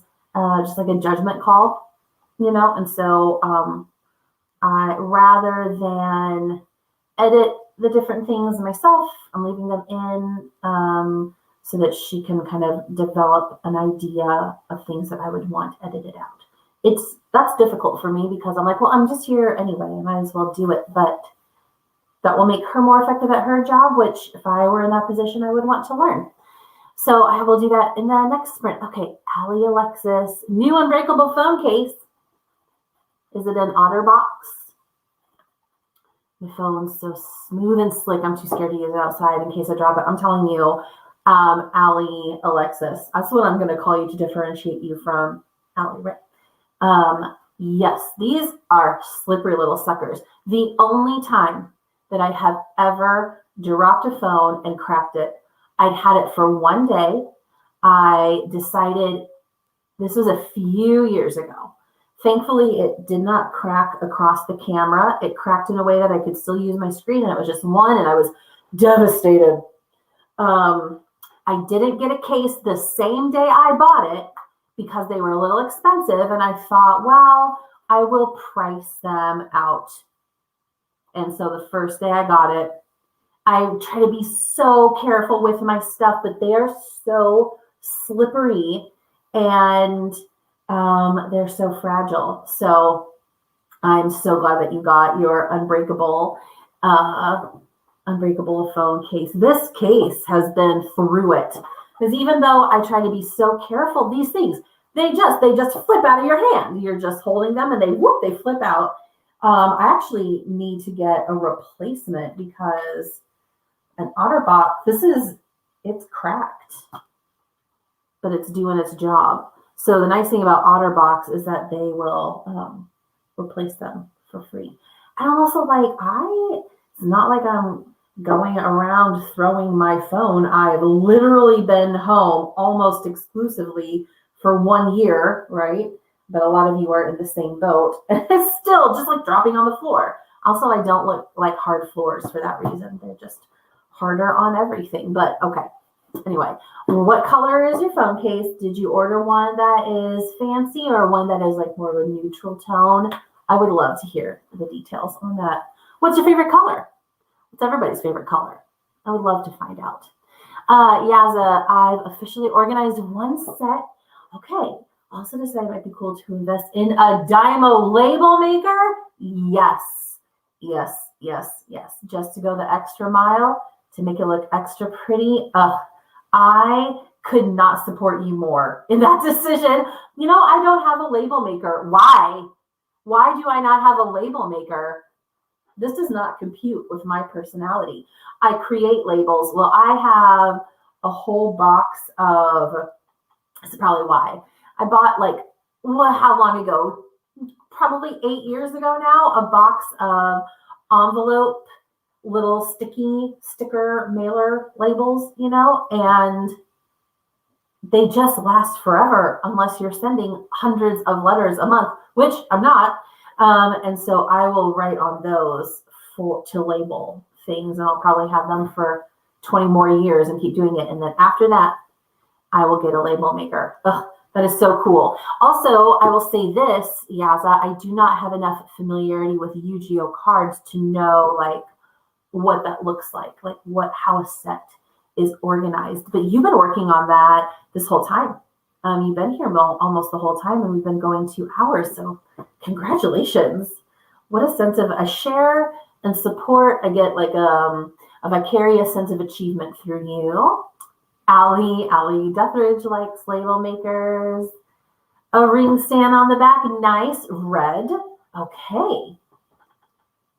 just like a judgment call, and so I, rather than edit the different things myself, I'm leaving them in so that she can kind of develop an idea of things that I would want edited out. That's difficult for me because I'm like, well, I'm just here anyway. I might as well do it. But that will make her more effective at her job, which if I were in that position, I would want to learn. So I will do that in the next sprint. Okay, Allie Alexis, new unbreakable phone case. Is it an OtterBox? The phone's so smooth and slick. I'm too scared to use it outside in case I drop it. I'm telling you, Allie Alexis. That's what I'm going to call you to differentiate you from Allie, right? Yes, these are slippery little suckers. The only time that I have ever dropped a phone and cracked it, I'd had it for one day. I decided, this was a few years ago. Thankfully, it did not crack across the camera. It cracked in a way that I could still use my screen, and it was just one, and I was devastated. I didn't get a case the same day I bought it because they were a little expensive, and I thought, well, I will price them out. And so the first day I got it, I try to be so careful with my stuff, but they are so slippery and they're so fragile. So I'm so glad that you got your unbreakable phone case. This case has been through it. Because even though I try to be so careful, these things, they just flip out of your hand. You're just holding them and they flip out. I actually need to get a replacement because an OtterBox, it's cracked, but it's doing its job. So the nice thing about OtterBox is that they will replace them for free. And also, it's not like I'm going around throwing my phone. I've literally been home almost exclusively for 1 year, right? But a lot of you are in the same boat. And it's still just like dropping on the floor. Also, I don't look like hard floors for that reason. They're just harder on everything. But okay. Anyway, what color is your phone case? Did you order one that is fancy or one that is like more of a neutral tone? I would love to hear the details on that. What's your favorite color? What's everybody's favorite color? I would love to find out. Yaza, I've officially organized one set. Okay. Also decided it might be cool to invest in a Dymo label maker. Yes. Just to go the extra mile to make it look extra pretty. I could not support you more in that decision. I don't have a label maker. Why? Why do I not have a label maker? This does not compute with my personality. I create labels. Well, I have a whole box of, this is probably why. I bought how long ago? Probably 8 years ago now, a box of envelope, little sticker mailer labels, and they just last forever unless you're sending hundreds of letters a month, which I'm not. And so I will write on those to label things, and I'll probably have them for 20 more years and keep doing it. And then after that, I will get a label maker. Ugh, that is so cool. Also, I will say this, Yaza, I do not have enough familiarity with Yu-Gi-Oh cards to know what that looks like how a set is organized. But you've been working on that this whole time. You've been here almost the whole time, and we've been going 2 hours. So congratulations. What a sense of a share and support. I get a vicarious sense of achievement through you. Allie Deatherage likes label makers. A ring stand on the back. Nice. Red. Okay.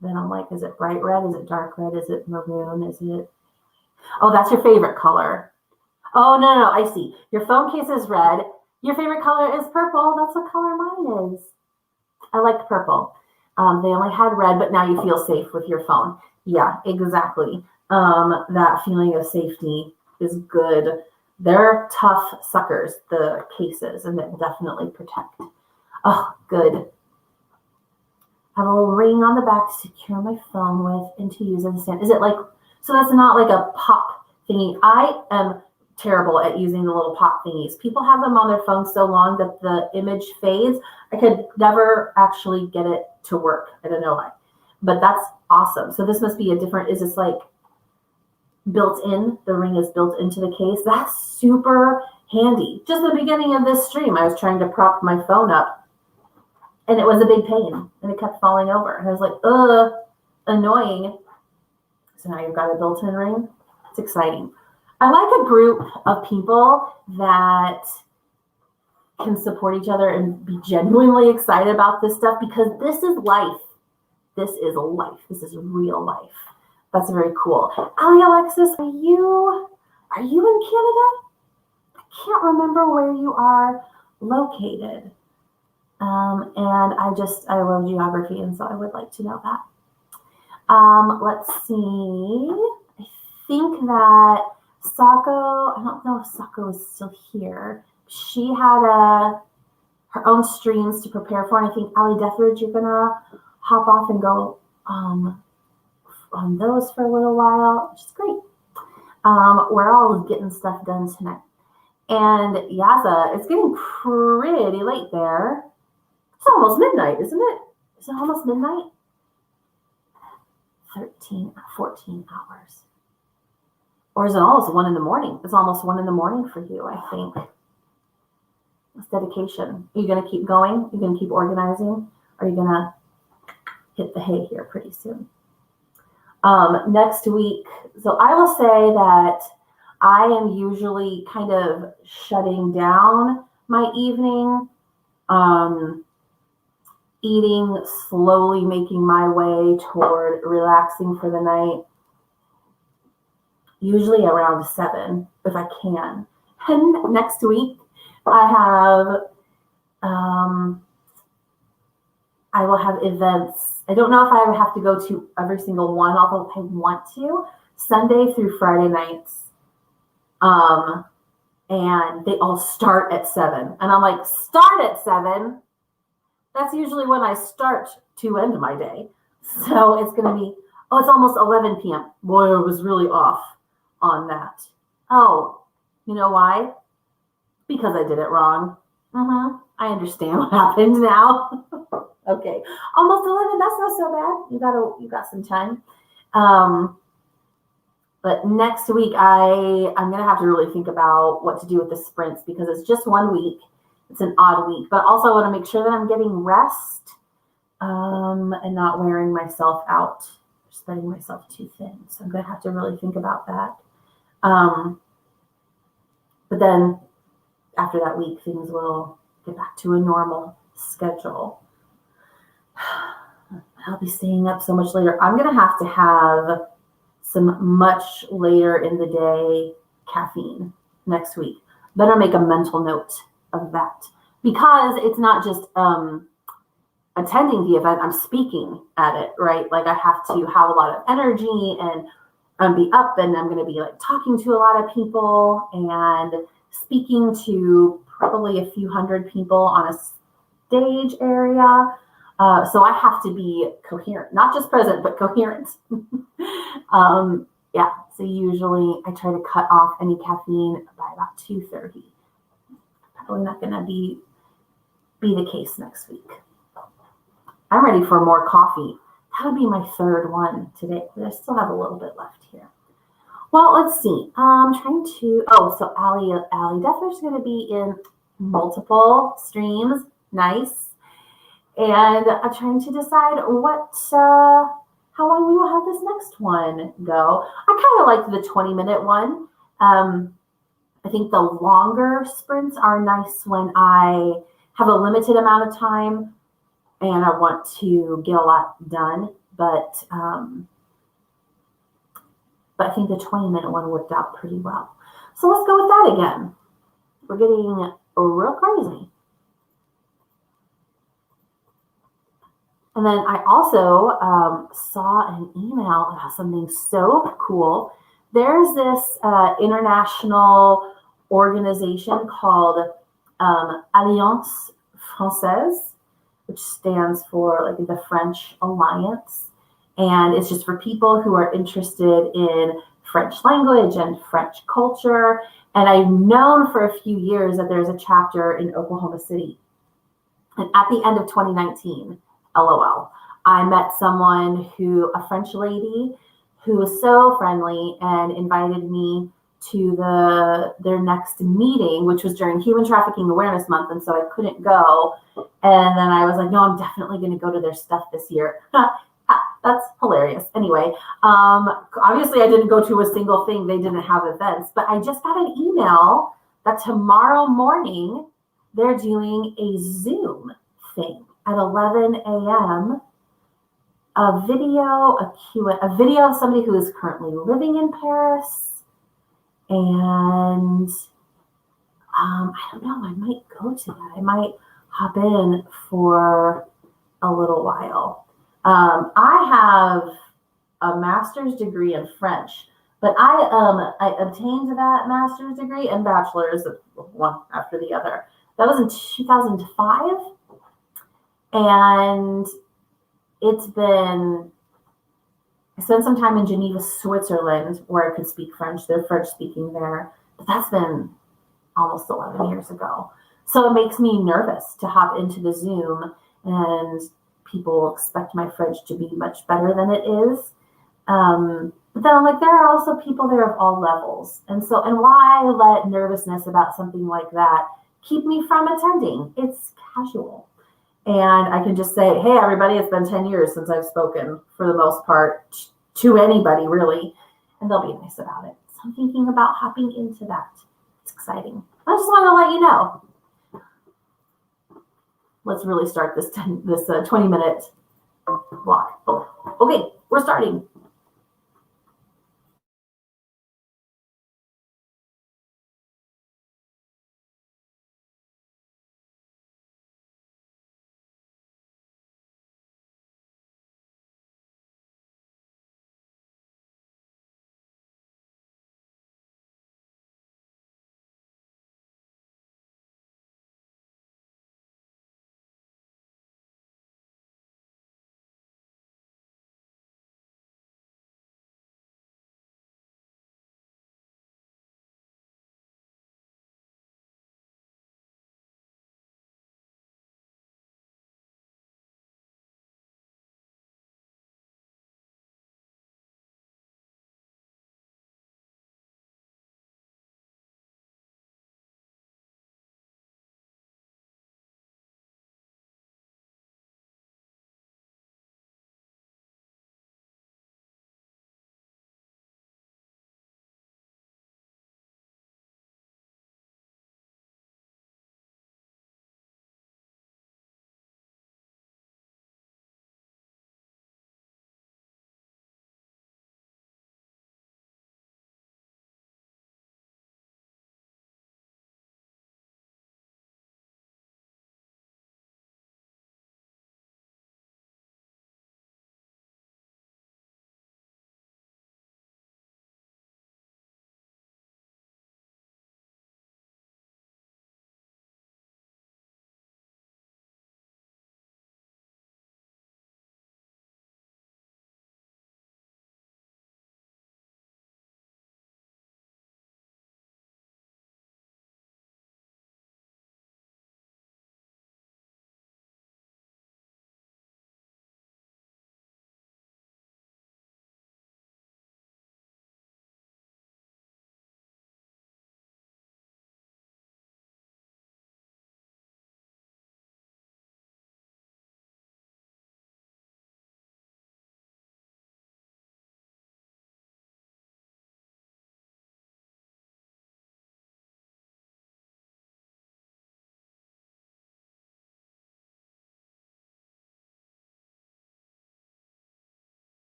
Then I'm like, is it bright red? Is it dark red? Is it maroon? Is it? Oh, that's your favorite color. Oh, no, I see. Your phone case is red. Your favorite color is purple. That's what color mine is. I liked purple. They only had red, but now you feel safe with your phone. Yeah, exactly. That feeling of safety is good. They're tough suckers, the cases, and that definitely protect. Oh, good. I have a little ring on the back to secure my phone with and to use as a stand. Is it like, so that's not like a pop thingy. I am terrible at using the little pop thingies. People have them on their phone so long that the image fades. I could never actually get it to work. I don't know why, but that's awesome. So this must be a different, is this like built in? The ring is built into the case. That's super handy. Just the beginning of this stream, I was trying to prop my phone up and it was a big pain and it kept falling over. And I was like, annoying. So now you've got a built-in ring. It's exciting. I like a group of people that can support each other and be genuinely excited about this stuff, because this is life. This is life. This is real life. That's very cool. Ali Alexis, are you in Canada? I can't remember where you are located. And I love geography, and so I would like to know that. Let's see. I think that Sako, I don't know if Sako is still here. She had her own streams to prepare for, and I think Ali Deatherage, you're gonna hop off and go on those for a little while, which is great. We're all getting stuff done tonight. And Yaza, it's getting pretty late there. It's almost midnight, isn't it? Is it almost midnight? 14 hours. Or is it almost 1 a.m? It's almost 1 a.m. for you, I think. It's dedication. Are you going to keep going? Are you going to keep organizing? Are you going to hit the hay here pretty soon? Next week, so I will say that I am usually kind of shutting down my evening, eating, slowly making my way toward relaxing for the night, usually around 7, if I can. And next week, I will have events. I don't know if I have to go to every single one, although I want to, Sunday through Friday nights. And they all start at 7. And I'm like, start at 7? That's usually when I start to end my day. So it's going to be, it's almost 11 p.m. Boy, I was really off on that. Oh, you know why? Because I did it wrong. I understand what happened now. Okay, almost 11. That's not so bad. You got some time. But next week, I'm gonna have to really think about what to do with the sprints, because it's just 1 week. It's an odd week, but also I want to make sure that I'm getting rest, and not wearing myself out, spreading myself too thin. So I'm gonna have to really think about that. But then after that week, things will get back to a normal schedule. I'll be staying up so much later. I'm going to have some much later in the day caffeine next week. Better make a mental note of that, because it's not just attending the event. I'm speaking at it, right? Like I have to have a lot of energy and be up, and I'm going to be like talking to a lot of people and speaking to probably a few hundred people on a stage area. So I have to be coherent, not just present, but coherent. Yeah, so usually I try to cut off any caffeine by about 2:30. Probably not going to be the case next week. I'm ready for more coffee. That would be my 3rd one today, but I still have a little bit left here. Well, let's see. I'm trying to, so Ali Deatherage is going to be in multiple streams. Nice. And I'm trying to decide how long we will have this next one go. I kind of like the 20-minute one. I think the longer sprints are nice when I have a limited amount of time and I want to get a lot done. But I think the 20-minute one worked out pretty well. So let's go with that again. We're getting real crazy. And then I also saw an email about something so cool. There's this international organization called Alliance Française, which stands for like the French Alliance. And it's just for people who are interested in French language and French culture. And I've known for a few years that there's a chapter in Oklahoma City. And at the end of 2019, LOL, I met a French lady who was so friendly and invited me to their next meeting, which was during Human Trafficking Awareness Month. And so I couldn't go. And then I was like, no, I'm definitely going to go to their stuff this year. That's hilarious. Anyway, obviously I didn't go to a single thing. They didn't have events, but I just got an email that tomorrow morning they're doing a Zoom thing at 11 a.m. A video of somebody who is currently living in Paris. And I don't know, I might go to that. I might hop in for a little while. I have a master's degree in French, but I obtained that master's degree and bachelor's, one after the other. That was in 2005. And I spent some time in Geneva, Switzerland, where I could speak French. They're French speaking there, but that's been almost 11 years ago. So it makes me nervous to hop into the Zoom, and people expect my French to be much better than it is. But then I'm like, there are also people there of all levels. And why let nervousness about something like that keep me from attending? It's casual. And I can just say, hey, everybody, it's been 10 years since I've spoken, for the most part, to anybody, really. And they'll be nice about it. So I'm thinking about hopping into that. It's exciting. I just want to let you know. Let's really start this 20-minute block. Oh, okay, we're starting.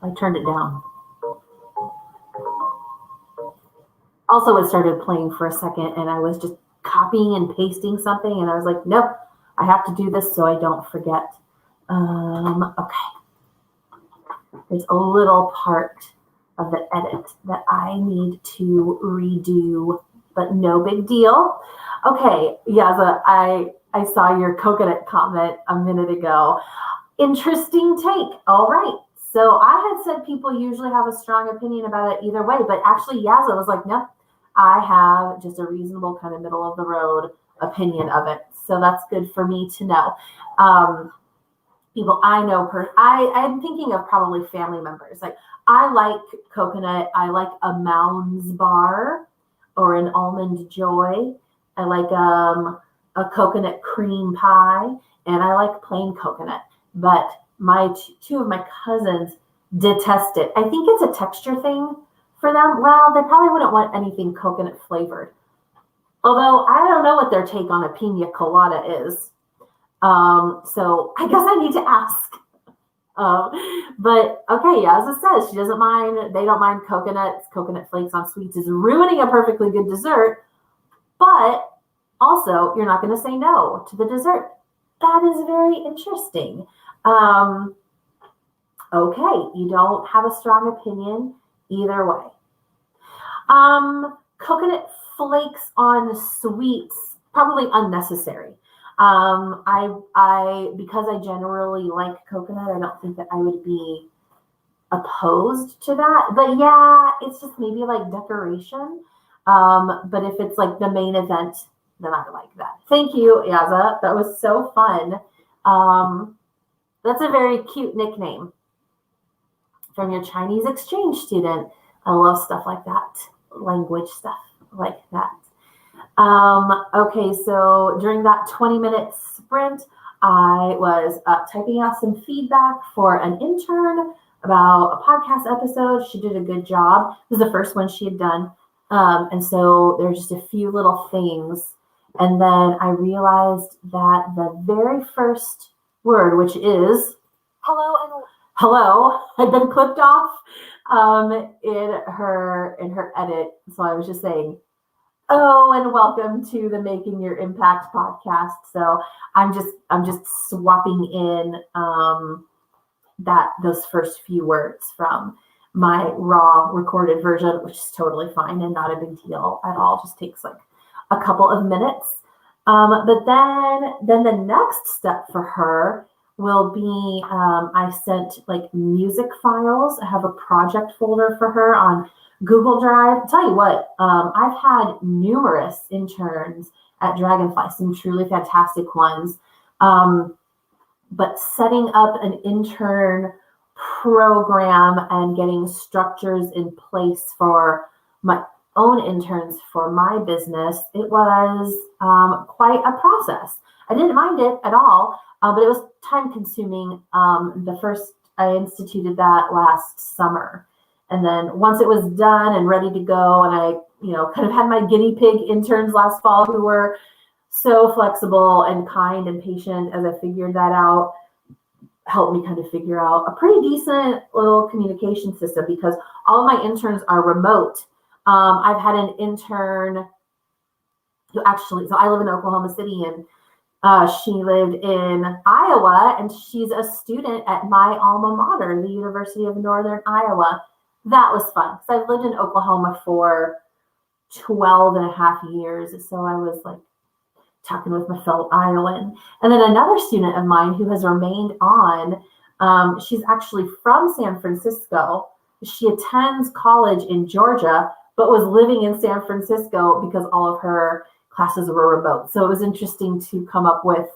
I turned it down. Also, it started playing for a second, and I was just copying and pasting something, and I was like, nope, I have to do this so I don't forget. Okay. There's a little part of the edit that I need to redo, but no big deal. Okay, Yaza, I saw your coconut comment a minute ago. Interesting take. All right. So I had said people usually have a strong opinion about it either way, but actually Yaza was like, no, I have just a reasonable kind of middle of the road opinion of it. So that's good for me to know. People I know, I'm thinking of probably family members. Like I like coconut. I like a Mounds bar or an almond joy. I like a coconut cream pie, and I like plain coconut. But two of my cousins detest it. I think it's a texture thing for them. Well, they probably wouldn't want anything coconut flavored. Although I don't know what their take on a pina colada is. So I guess I need to ask. But okay, as it says, she doesn't mind. They don't mind coconut flakes on sweets is ruining a perfectly good dessert. But also, you're not going to say no to the dessert. That is very interesting. Okay, you don't have a strong opinion either way. Coconut flakes on sweets, probably unnecessary. Because I generally like coconut, I don't think that I would be opposed to that. But yeah, it's just maybe like decoration. But if it's like the main event, then I like that. Thank you, Yaza. That was so fun. That's a very cute nickname from your Chinese exchange student. I love stuff like that. Language stuff like that. Okay, so during that 20-minute sprint, I was typing out some feedback for an intern about a podcast episode. She did a good job. This was the first one she had done. And so there's just a few little things. And then I realized that the very first word, which is hello, had been clipped off in her edit. So I was just saying, oh, and welcome to the Making Your Impact podcast. So I'm just swapping in those first few words from my raw recorded version, which is totally fine and not a big deal at all. Just takes like a couple of minutes. But then the next step for her will be I sent like music files. I have a project folder for her on Google Drive. I'll tell you what, I've had numerous interns at Dragonfly, some truly fantastic ones. But setting up an intern program and getting structures in place for my own interns for my business, it was quite a process. I didn't mind it at all, but it was time consuming. I instituted that last summer. And then once it was done and ready to go, and I, kind of had my guinea pig interns last fall who were so flexible and kind and patient as I figured that out, helped me kind of figure out a pretty decent little communication system because all of my interns are remote. I've had an intern who so I live in Oklahoma City, and she lived in Iowa, and she's a student at my alma mater, the University of Northern Iowa. That was fun because I've lived in Oklahoma for 12 and a half years. So I was like talking with my fellow Iowan. And then another student of mine who has remained on, she's actually from San Francisco. She attends college in Georgia, but was living in San Francisco because all of her classes were remote. So it was interesting to come up with,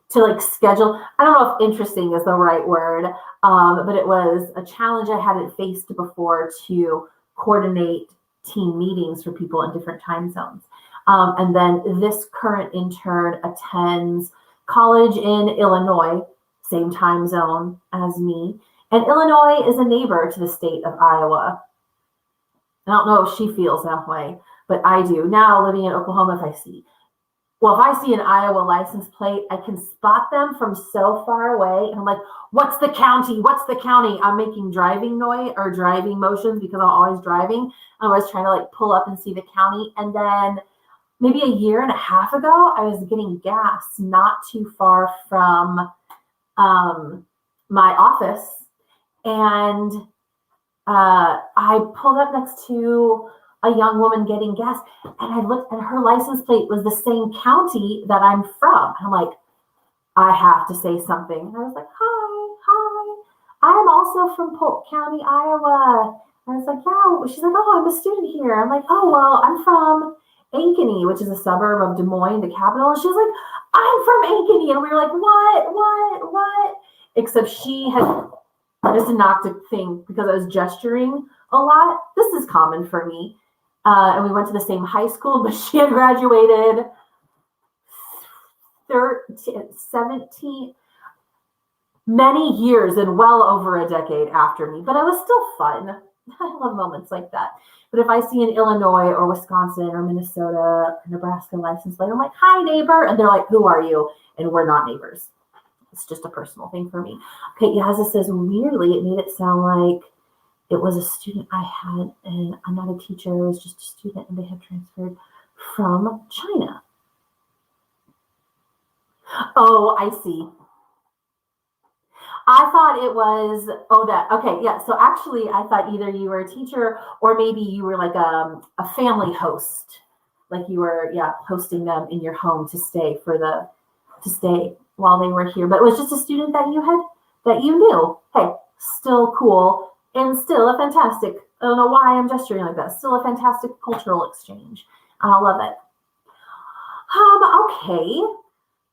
to like schedule. I don't know if interesting is the right word, but it was a challenge I hadn't faced before to coordinate team meetings for people in different time zones. And then this current intern attends college in Illinois, same time zone as me. And Illinois is a neighbor to the state of Iowa. I don't know if she feels that way, but I do. Now living in Oklahoma, if I see well, if I see an Iowa license plate, I can spot them from so far away. And I'm like, what's the county? What's the county? I'm making driving noise or driving motions because I'm always driving. I'm always trying to like pull up and see the county. And then maybe a year and a half ago, I was getting gas not too far from my office. And I pulled up next to a young woman getting gas, and I looked, and her license plate was the same county that I'm from. I'm like, I have to say something. And I was like, hi, I'm also from Polk County, Iowa. I was like, yeah. She's like, oh, I'm a student here. I'm like, oh, well, I'm from Ankeny, which is a suburb of Des Moines, the capital. And she's like, I'm from Ankeny. And we were like, what? Except she had just knocked a thing because I was gesturing a lot. This is common for me. And we went to the same high school, but she had graduated 17, many years and well over a decade after me. But it was still fun. I love moments like that. But if I see an Illinois or Wisconsin or Minnesota or Nebraska license plate, I'm like, hi, neighbor. And they're like, who are you? And we're not neighbors. It's just a personal thing for me. Okay, Yazza says, weirdly, it made it sound like it was a student I had, and I'm not a teacher, I was just a student, and they had transferred from China. Oh, I see. I thought it was, okay, yeah. So actually, I thought either you were a teacher or maybe you were like a family host, like you were, hosting them in your home to stay while they were here. But it was just a student that you knew. Hey, still cool and still a fantastic. I don't know why I'm gesturing like that. Still a fantastic cultural exchange. I love it. Okay.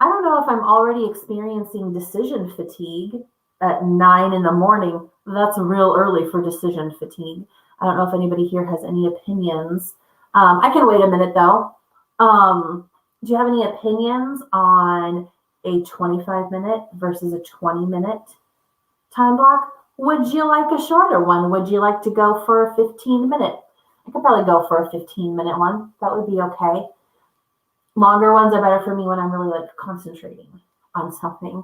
I don't know if I'm already experiencing decision fatigue at 9 a.m. That's real early for decision fatigue. I don't know if anybody here has any opinions. I can wait a minute though. Do you have any opinions on a 25-minute versus a 20-minute time block? Would you like a shorter one? Would you like to go for a 15-minute? I could probably go for a 15-minute one. That would be okay. Longer ones are better for me when I'm really like concentrating on something.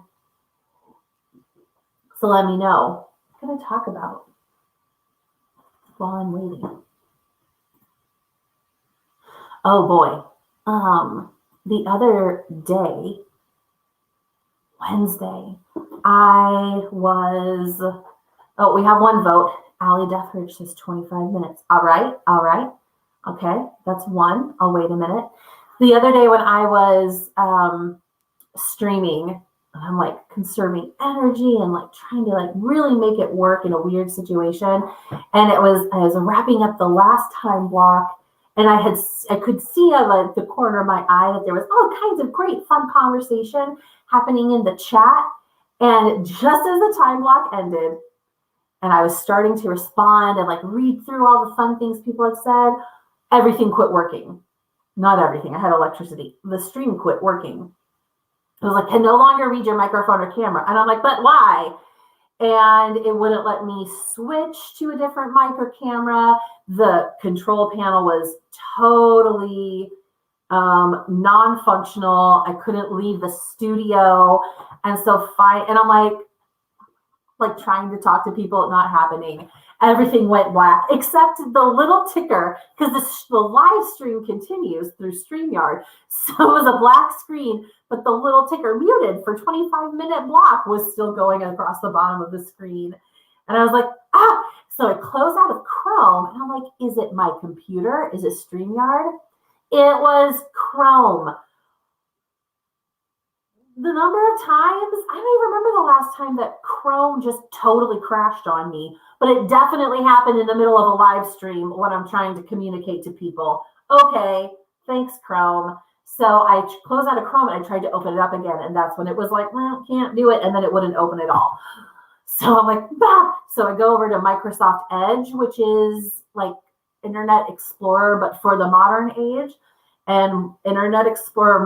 So let me know. What can I talk about while I'm waiting? Oh boy. The other day, Wednesday, we have one vote. Allie Deatherage says 25 minutes. All right. Okay, that's one. I'll wait a minute. The other day when I was streaming, I'm like conserving energy and like trying to like really make it work in a weird situation. And I was wrapping up the last time block, and I could see out like the corner of my eye that there was all kinds of great fun conversation happening in the chat. And just as the time block ended, and I was starting to respond and like read through all the fun things people had said, everything quit working. Not everything. I had electricity. The stream quit working. It was like, can no longer read your microphone or camera. And I'm like, but why? And it wouldn't let me switch to a different mic or camera. The control panel was totally non-functional. I couldn't leave the studio. And so and I'm like trying to talk to people, not happening. Everything went black except the little ticker, because the live stream continues through StreamYard. So it was a black screen, but the little ticker muted for 25-minute block was still going across the bottom of the screen. And I was like, So I closed out of Chrome, and I'm like, is it my computer? Is it StreamYard? It was Chrome. The number of times, I don't even remember the last time that Chrome just totally crashed on me, but it definitely happened in the middle of a live stream when I'm trying to communicate to people. Okay, thanks, Chrome. So I closed out of Chrome and I tried to open it up again, and that's when it was like, well, can't do it, and then it wouldn't open at all. So I'm like, bah! So I go over to Microsoft Edge, which is like Internet Explorer, but for the modern age, and Internet Explorer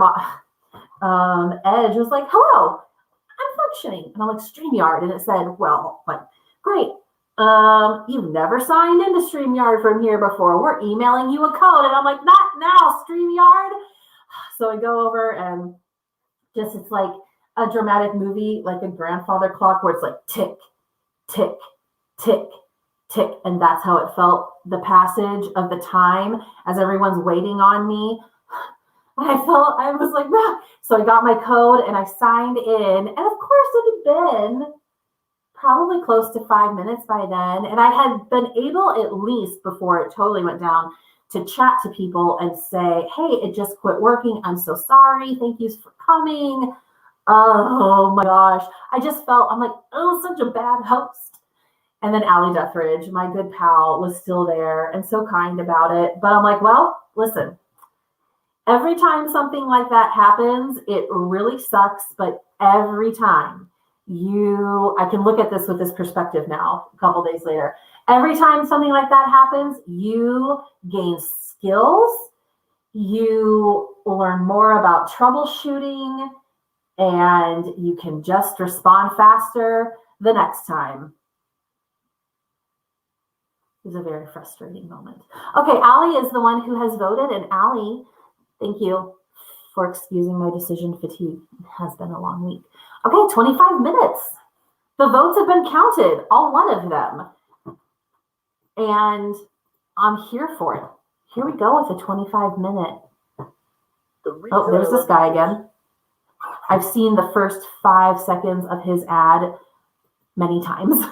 Edge was like, hello, I'm functioning. And I'm like, StreamYard. And it said, well, like, great. You've never signed into StreamYard from here before. We're emailing you a code. And I'm like, not now, StreamYard. So I go over and just, it's like a dramatic movie, like a grandfather clock where it's like tick, tick, tick, tick. And that's how it felt, the passage of the time as everyone's waiting on me. And I was like, nah. So I got my code and I signed in. And of course, it had been probably close to 5 minutes by then. And I had been able, at least before it totally went down, to chat to people and say, hey, it just quit working. I'm so sorry. Thank you for coming. Oh my gosh. I just felt, I'm like, oh, such a bad host. And then Allie Deatherage, my good pal, was still there and so kind about it. But I'm like, well, listen, every time something like that happens, it really sucks. But every time I can look at this with this perspective now, a couple days later. Every time something like that happens, you gain skills, you learn more about troubleshooting, and you can just respond faster the next time. It was a very frustrating moment. Okay, Allie is the one who has voted, and Allie, thank you for excusing my decision fatigue. It has been a long week. Okay, 25 minutes. The votes have been counted, all one of them. And I'm here for it. Here we go with a 25-minute. Oh, there's this guy again. I've seen the first 5 seconds of his ad many times.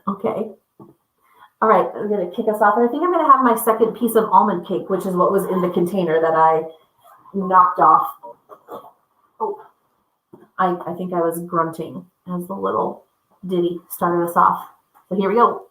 Okay. All right, I'm going to kick us off. And I think I'm going to have my second piece of almond cake, which is what was in the container that I knocked off. Oh, I think I was grunting as the little ditty started us off. So here we go.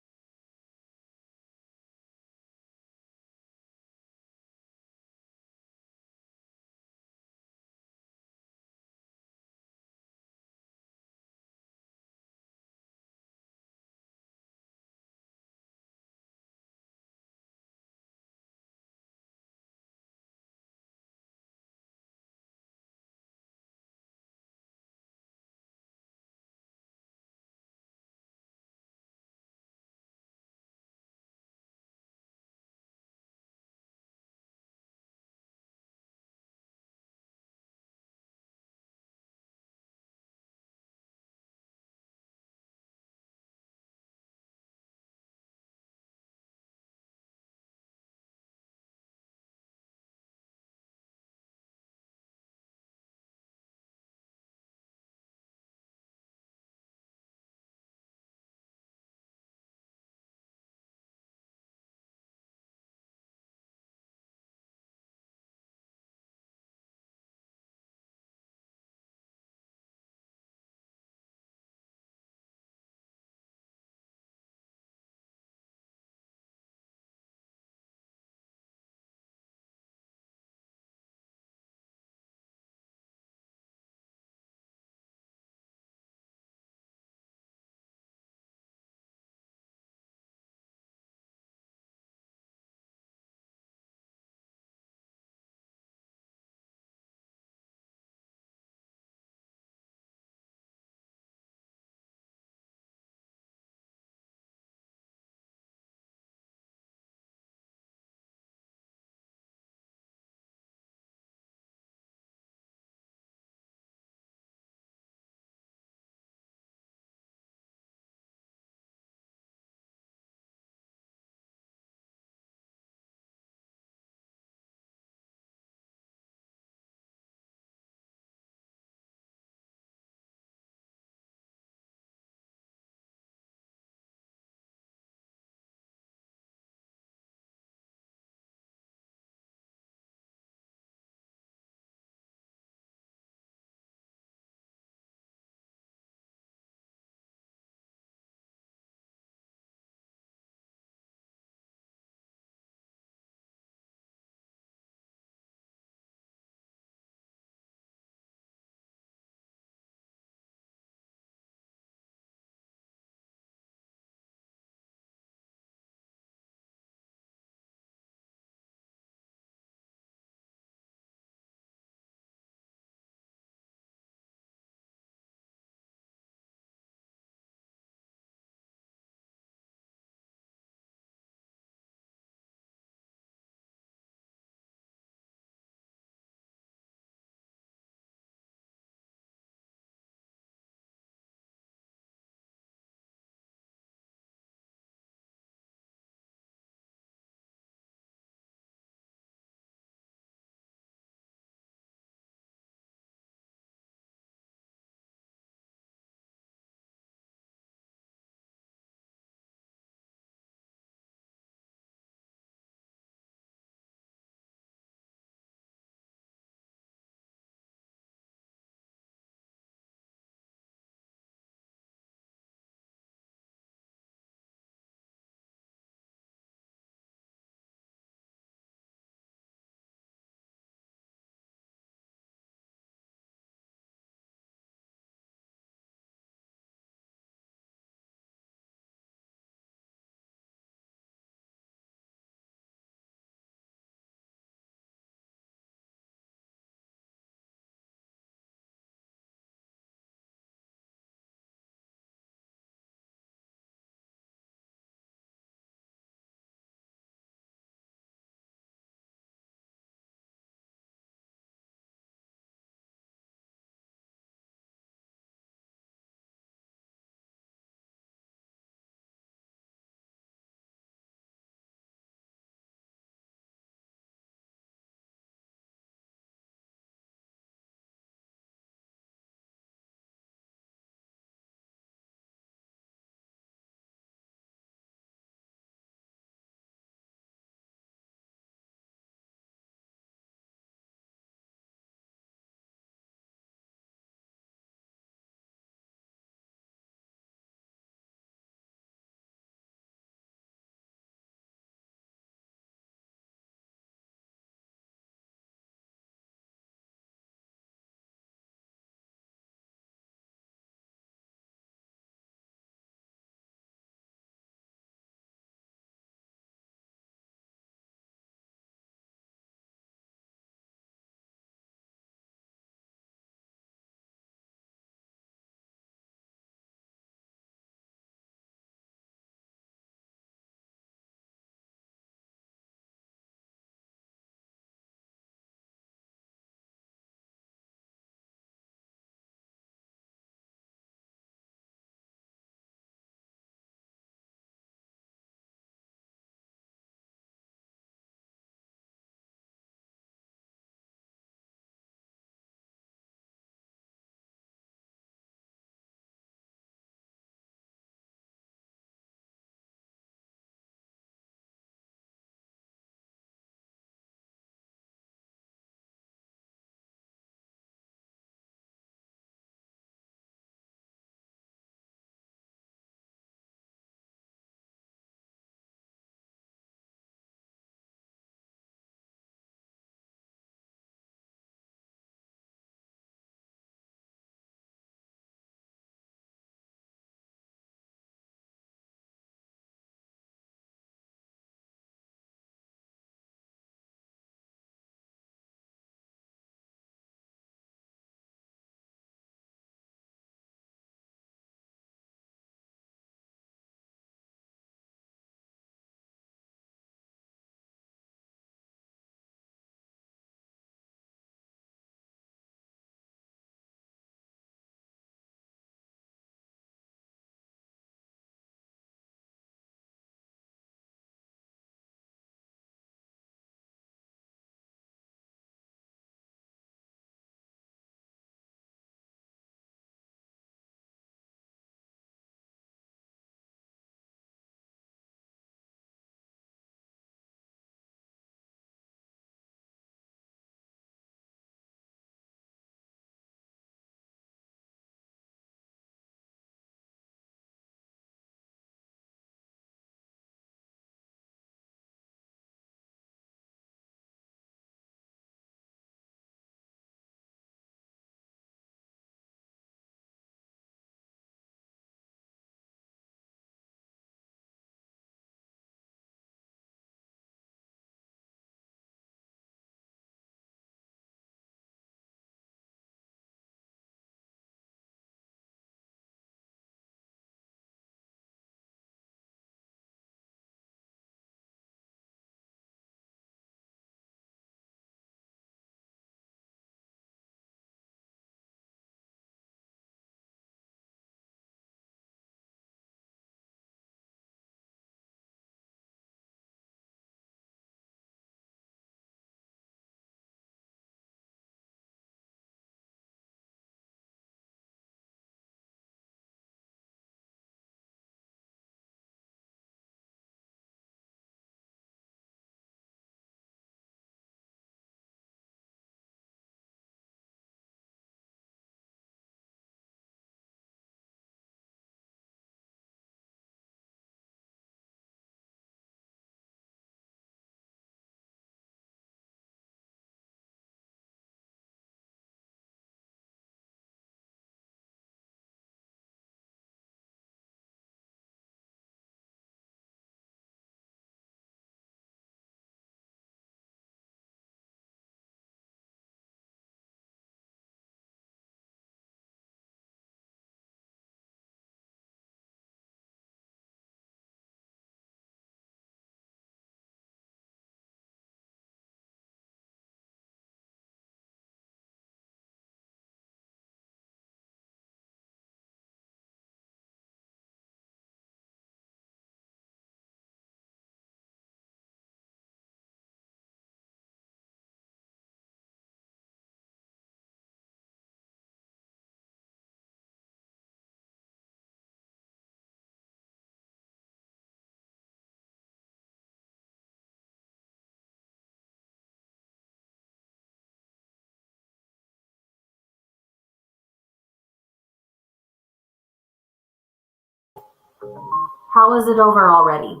How is it over already?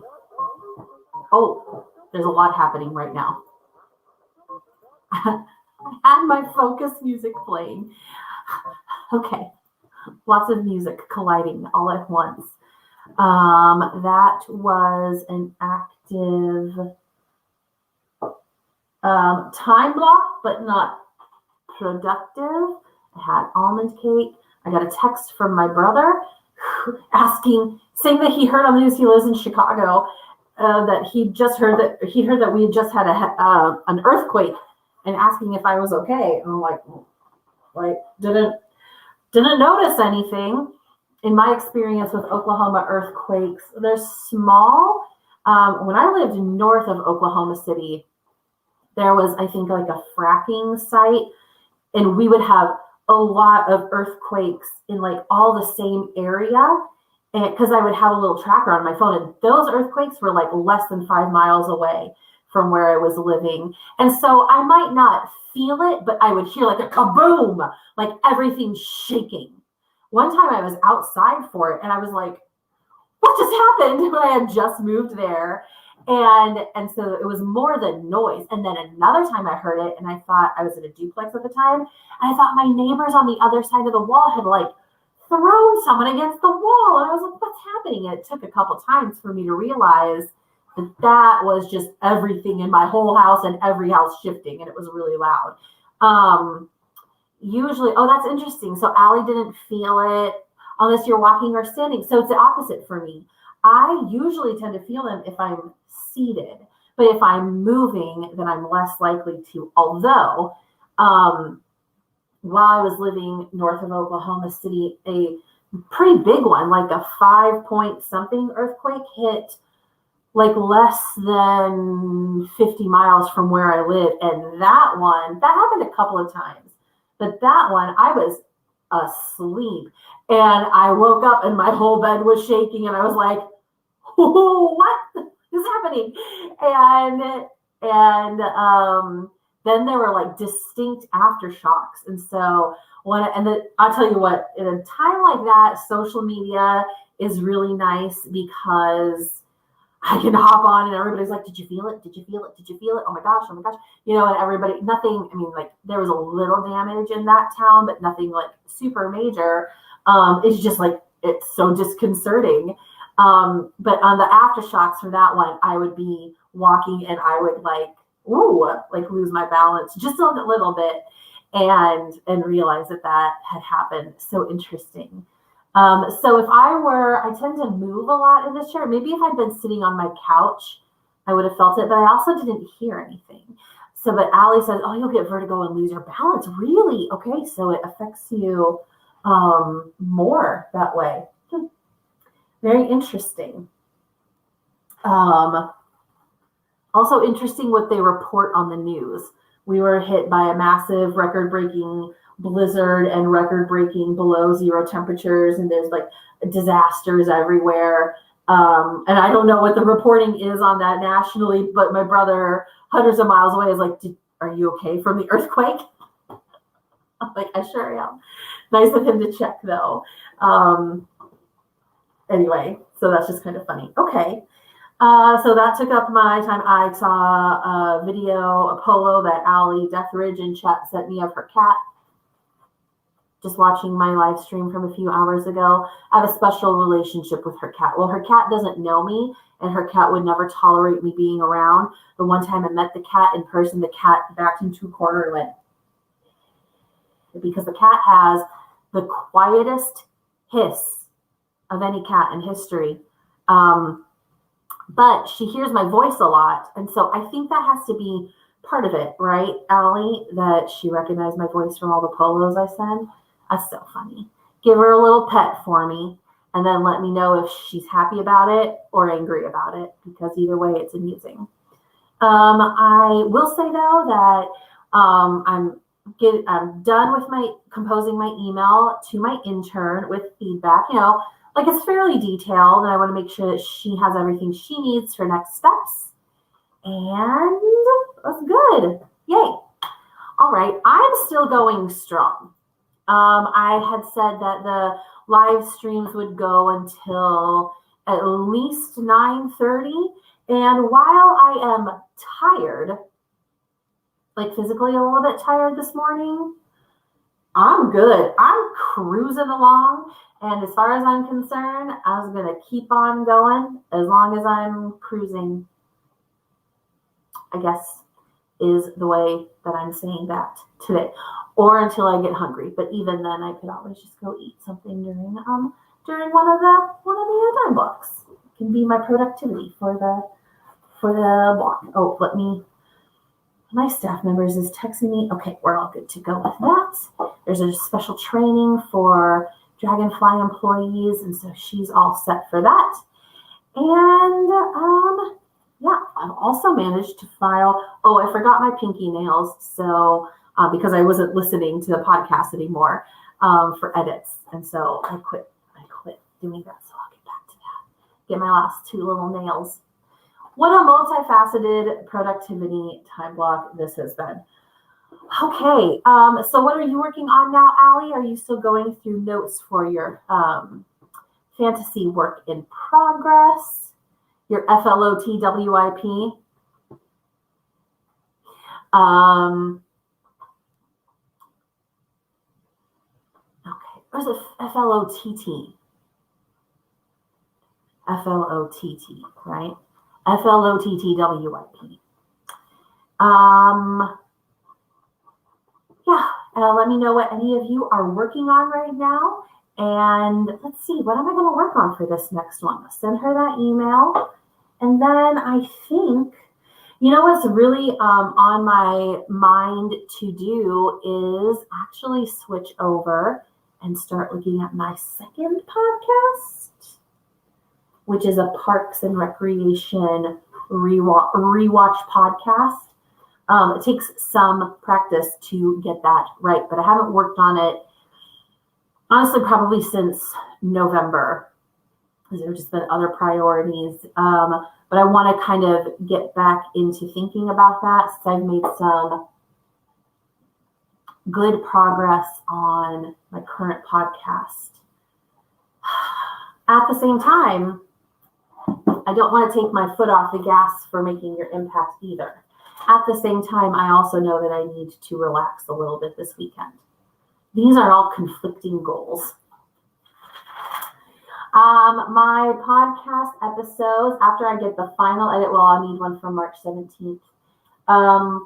Oh, there's a lot happening right now. I had my focus music playing. Okay, lots of music colliding all at once. That was an active time block, but not productive. I had almond cake. I got a text from my brother saying that he heard on the news, he lives in Chicago, that he heard that we had just had an earthquake, and asking if I was okay. And I'm like didn't notice anything. In my experience with Oklahoma earthquakes, they're small. When I lived north of Oklahoma City, there was, I think, like a fracking site, and we would have a lot of earthquakes in like all the same area. And because I would have a little tracker on my phone, and those earthquakes were like less than 5 miles away from where I was living. And so I might not feel it, but I would hear like a kaboom, like everything's shaking. One time I was outside for it, and I was like, what just happened? I had just moved there. And so it was more than noise. And then another time I heard it, and I thought, I was in a duplex at the time, and I thought my neighbors on the other side of the wall had like thrown someone against the wall. And I was like, what's happening? And it took a couple times for me to realize that was just everything in my whole house and every house shifting, and it was really loud. Usually, oh, that's interesting. So Allie didn't feel it unless you're walking or standing. So it's the opposite for me. I usually tend to feel them if I'm seated, but if I'm moving, then I'm less likely to. Although, while I was living north of Oklahoma City, a pretty big one, like a 5 point something earthquake, hit like less than 50 miles from where I live. And that happened a couple of times. But that one, I was asleep, and I woke up and my whole bed was shaking, and I was like, what is happening? And then there were like distinct aftershocks. And so I'll tell you what, in a time like that, social media is really nice because I can hop on and everybody's like, did you feel it? Did you feel it? Did you feel it? Oh my gosh. And everybody, nothing, I mean, like there was a little damage in that town, but nothing like super major. It's just like, it's so disconcerting. But on the aftershocks for that one, I would be walking and I would like lose my balance just a little bit and realize that had happened. So interesting. So if I tend to move a lot in this chair. Maybe if I'd been sitting on my couch, I would have felt it, but I also didn't hear anything. So, but Allie says, oh, you'll get vertigo and lose your balance. Really? Okay. So it affects you, more that way. Very interesting. Also interesting what they report on the news. We were hit by a massive record-breaking blizzard and record-breaking below zero temperatures, and there's like disasters everywhere. And I don't know what the reporting is on that nationally, but my brother, hundreds of miles away, is like, are you okay from the earthquake? I'm like, I sure am. Nice of him to check though. Anyway, so that's just kind of funny. Okay. So that took up my time. I saw a video, a polo that Allie Deatherage in chat sent me of her cat. Just watching my live stream from a few hours ago. I have a special relationship with her cat. Well, her cat doesn't know me, and her cat would never tolerate me being around. The one time I met the cat in person, the cat backed into a corner and went, because the cat has the quietest hiss of any cat in history. But she hears my voice a lot. And so I think that has to be part of it, right, Allie? That she recognized my voice from all the polos I send. That's so funny. Give her a little pet for me, and then let me know if she's happy about it or angry about it, because either way, it's amusing. I will say, though, that I'm done with composing my email to my intern with feedback. Like it's fairly detailed, and I want to make sure that she has everything she needs for next steps. And that's good. Yay. All right. I'm still going strong. I had said that the live streams would go until at least 9:30. And while I am tired, like physically a little bit tired this morning, I'm good. I'm cruising along. And as far as I'm concerned, I was going to keep on going as long as I'm cruising, I guess, is the way that I'm saying that today, or until I get hungry. But even then, I could always just go eat something during one of the time blocks. It can be my productivity for the block. Oh, my staff members is texting me. Okay, we're all good to go with that. There's a special training for Dragonfly employees, and so she's all set for that. And yeah, I've also managed to file. Oh, I forgot my pinky nails. So because I wasn't listening to the podcast anymore for edits, and so I quit doing that. So I'll get back to that. Get my last 2 little nails. What a multifaceted productivity time block this has been. Okay, so what are you working on now, Allie? Are you still going through notes for your fantasy work in progress? Your FLOTWIP. Okay, where's the FLOTT? FLOTT, right? FLOTTWIP. Yeah, let me know what any of you are working on right now. And let's see, what am I going to work on for this next one? I'll send her that email. And then I think, what's really on my mind to do is actually switch over and start looking at my second podcast, which is a Parks and Recreation rewatch podcast. It takes some practice to get that right, but I haven't worked on it, honestly, probably since November, because there have just been other priorities. But I want to kind of get back into thinking about that, since I've made some good progress on my current podcast. At the same time, I don't want to take my foot off the gas for making your impact either. At the same time, I also know that I need to relax a little bit this weekend. These are all conflicting goals. My podcast episodes, after I get the final edit, well, I'll need one for March 17th. That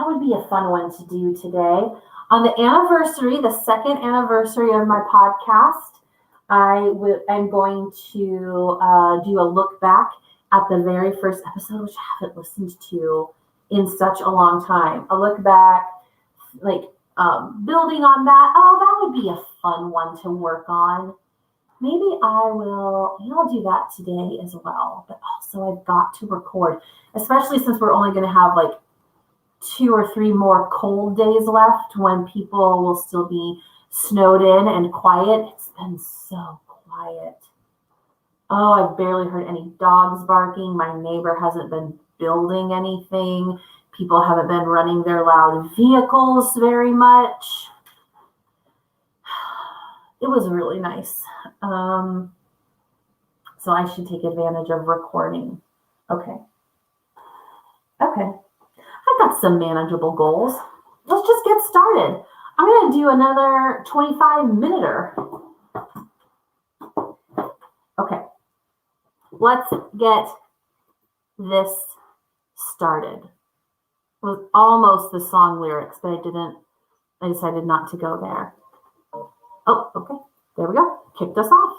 would be a fun one to do today. On the anniversary, the second anniversary of my podcast, I'm going to do a look back at the very first episode, which I haven't listened to in such a long time. A look back, like building on that. Oh, that would be a fun one to work on. Maybe I'll do that today as well. But also I've got to record, especially since we're only going to have like 2 or 3 more cold days left when people will still be snowed in and quiet. It's been so quiet. Oh, I've barely heard any dogs barking. My neighbor hasn't been building anything. People haven't been running their loud vehicles very much. It was really nice. So I should take advantage of recording. Okay. I've got some manageable goals. Let's just get started. I'm going to do another 25-minute. Okay. Let's get this started. It was almost the song lyrics, but I decided not to go there. Oh, okay. There we go. Kicked us off.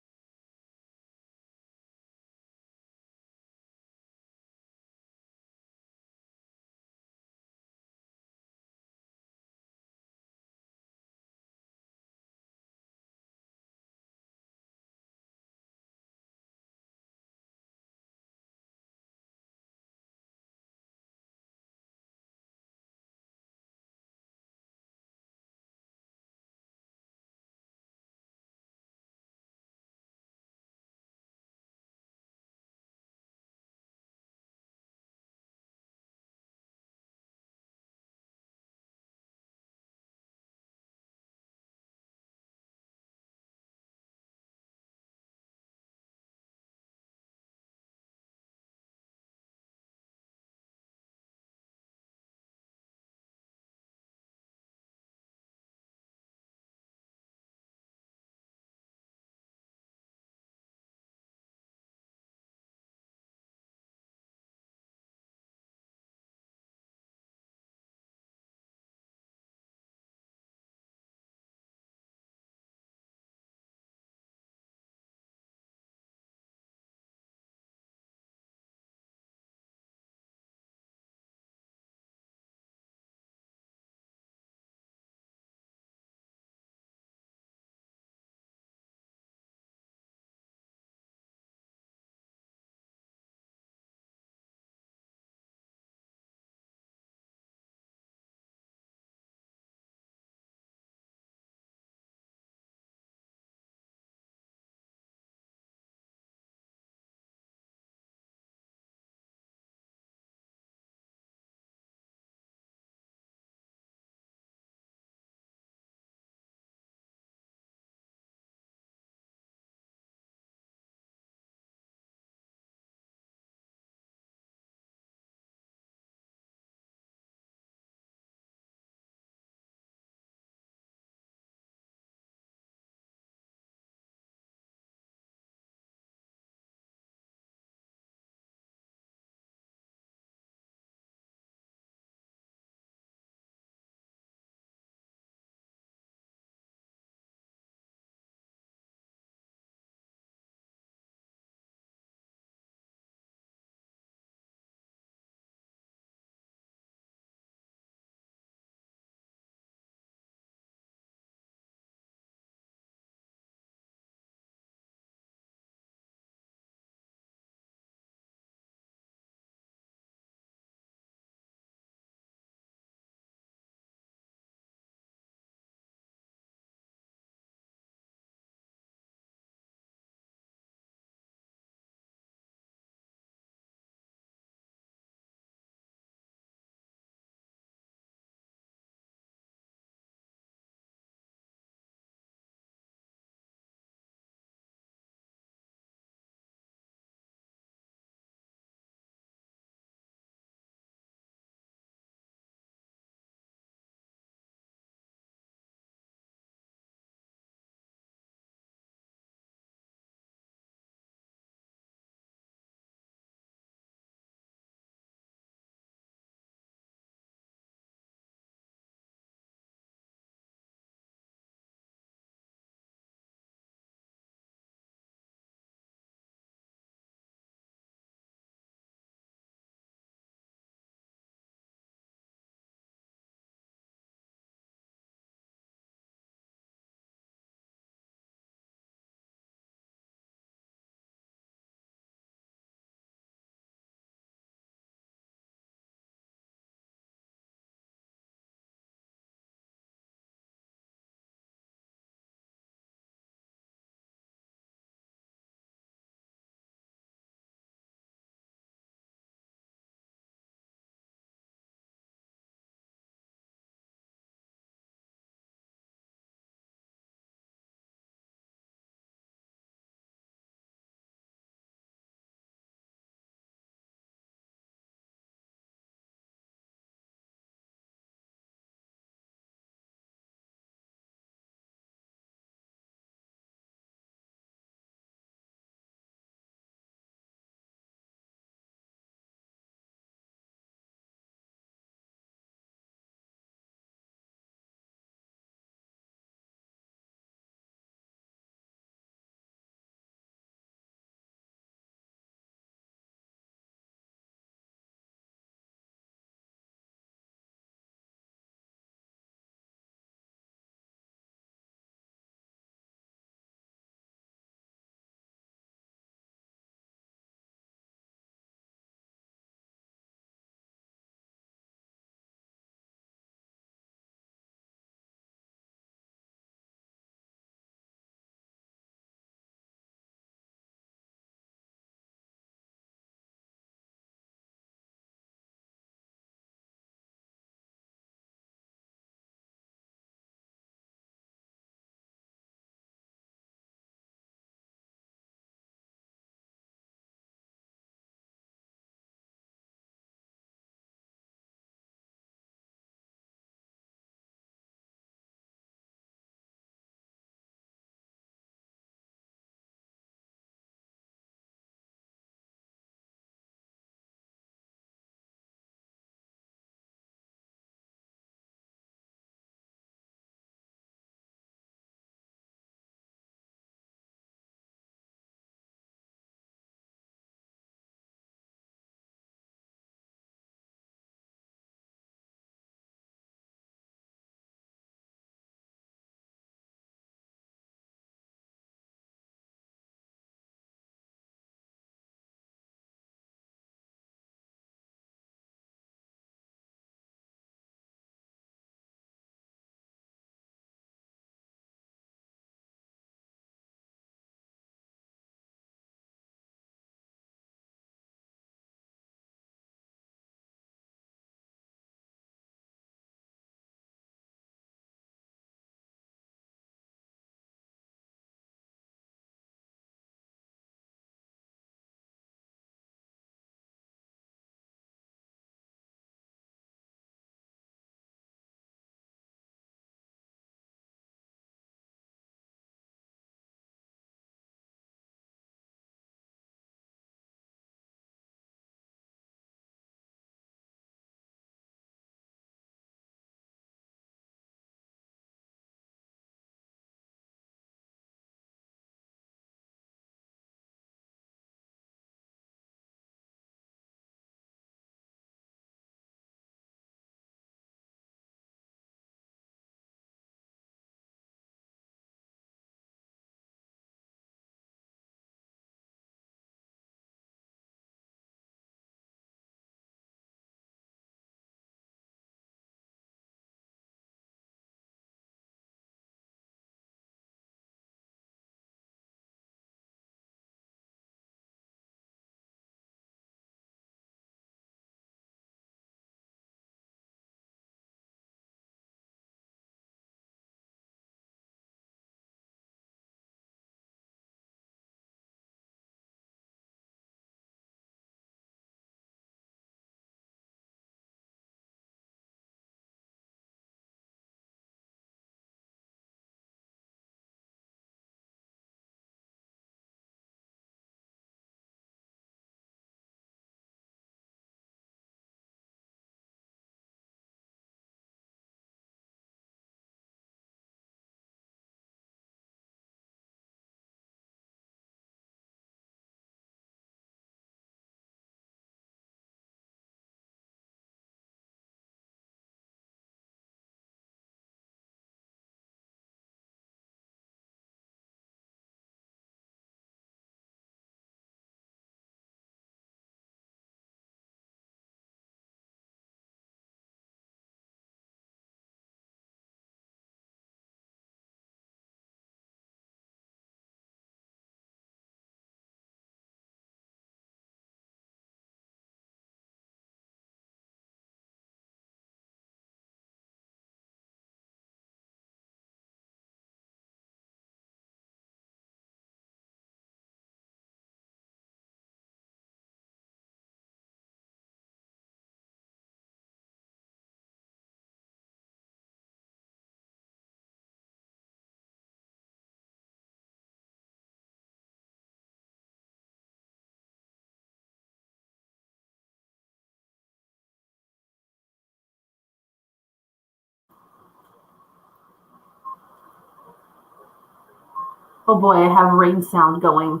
Oh boy, I have rain sound going.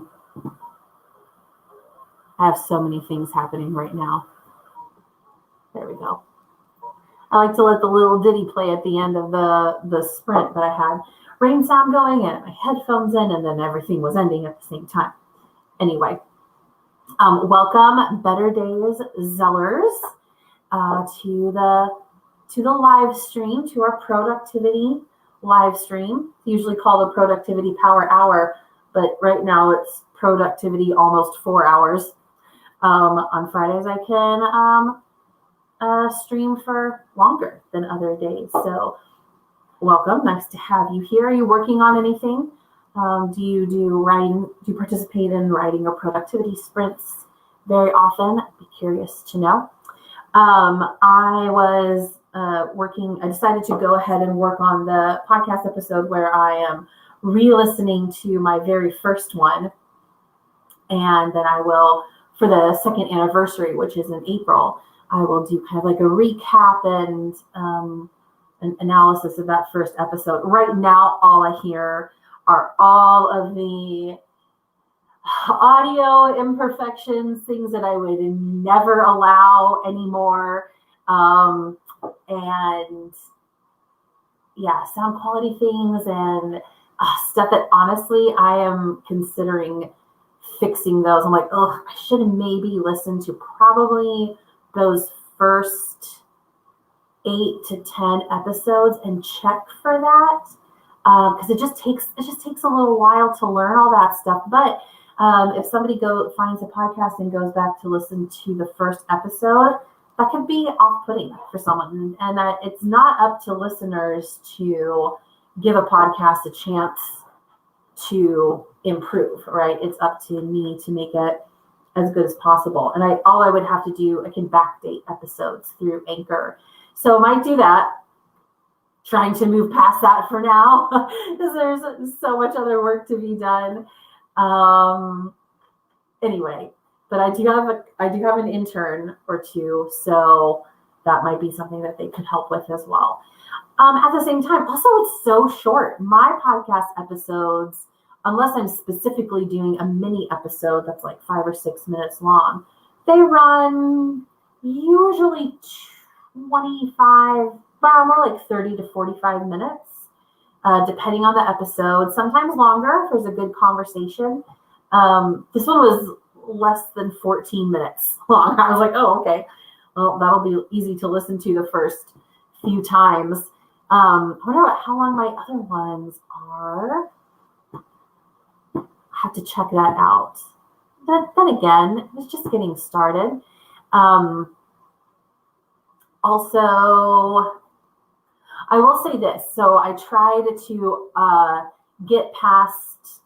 I have so many things happening right now. There we go. I like to let the little ditty play at the end of the sprint, but I had rain sound going and my headphones in, and then everything was ending at the same time. Anyway, welcome, Better Days Zellers, to the live stream, to our productivity live stream, usually called a Productivity Power Hour, but right now it's productivity almost 4 hours. On Fridays, I can stream for longer than other days. So welcome. Nice to have you here. Are you working on anything? Do you writing? Do you participate in writing or productivity sprints very often? I'd be curious to know. I was working. I decided to go ahead and work on the podcast episode where I am re-listening to my very first one, and then I will, for the second anniversary, which is in April, I will do kind of like a recap and an analysis of that first episode. Right now, all I hear are all of the audio imperfections, things that I would never allow anymore. And yeah, sound quality things and stuff that honestly I am considering fixing those. I'm like, oh, I should have maybe listened to probably those first 8 to 10 episodes and check for that, because it just takes a little while to learn all that stuff. But if somebody finds a podcast and goes back to listen to the first episode, that could be off-putting for someone, and it's not up to listeners to give a podcast a chance to improve, right? It's up to me to make it as good as possible. And all I would have to do, I can backdate episodes through Anchor. So I might do that, trying to move past that for now, because there's so much other work to be done. Anyway, but I do have an intern or two, so that might be something that they could help with as well. At the same time, also, it's so short. My podcast episodes, unless I'm specifically doing a mini episode that's like 5 or 6 minutes long, they run usually 25, well, more like 30 to 45 minutes, depending on the episode, sometimes longer if there's a good conversation. This one was less than 14 minutes long. I was like, oh, okay. Well, that'll be easy to listen to the first few times. I wonder how long my other ones are. I have to check that out. Then again, it's just getting started. Also, I will say this. So I tried to get past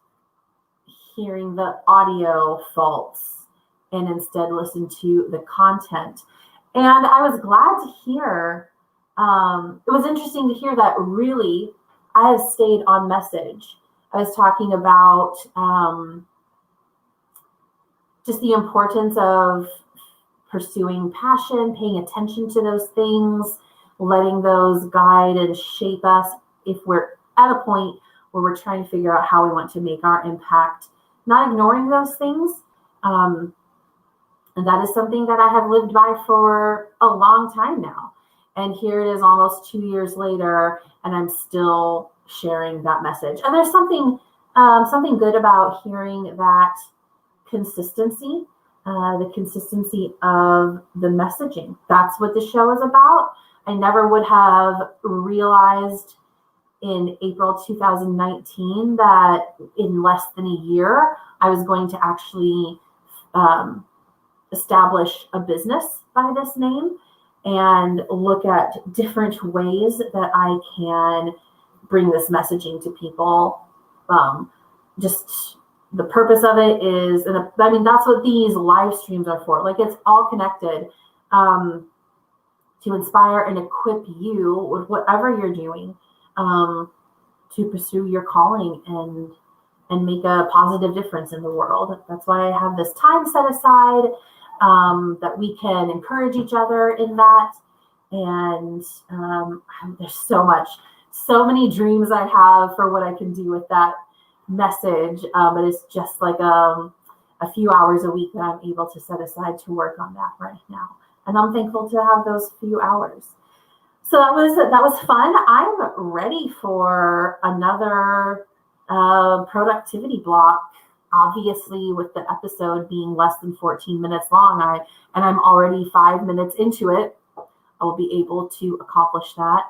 hearing the audio faults and instead listen to the content. And I was glad to hear, it was interesting to hear that really I have stayed on message. I was talking about just the importance of pursuing passion, paying attention to those things, letting those guide and shape us if we're at a point where we're trying to figure out how we want to make our impact, not ignoring those things. And that is something that I have lived by for a long time now. And here it is almost 2 years later, and I'm still sharing that message. And there's something good about hearing that consistency, the consistency of the messaging. That's what the show is about. I never would have realized in April 2019 that in less than a year, I was going to actually establish a business by this name and look at different ways that I can bring this messaging to people. Just the purpose of it is, and I mean, that's what these live streams are for. Like, it's all connected to inspire and equip you with whatever you're doing to pursue your calling and make a positive difference in the world. That's why I have this time set aside, that we can encourage each other in that. And there's so many dreams I have for what I can do with that message, but it's just like a few hours a week that I'm able to set aside to work on that right now. And I'm thankful to have those few hours. So that was fun. I'm ready for another productivity block. Obviously, with the episode being less than 14 minutes long, I'm already 5 minutes into it. I'll be able to accomplish that.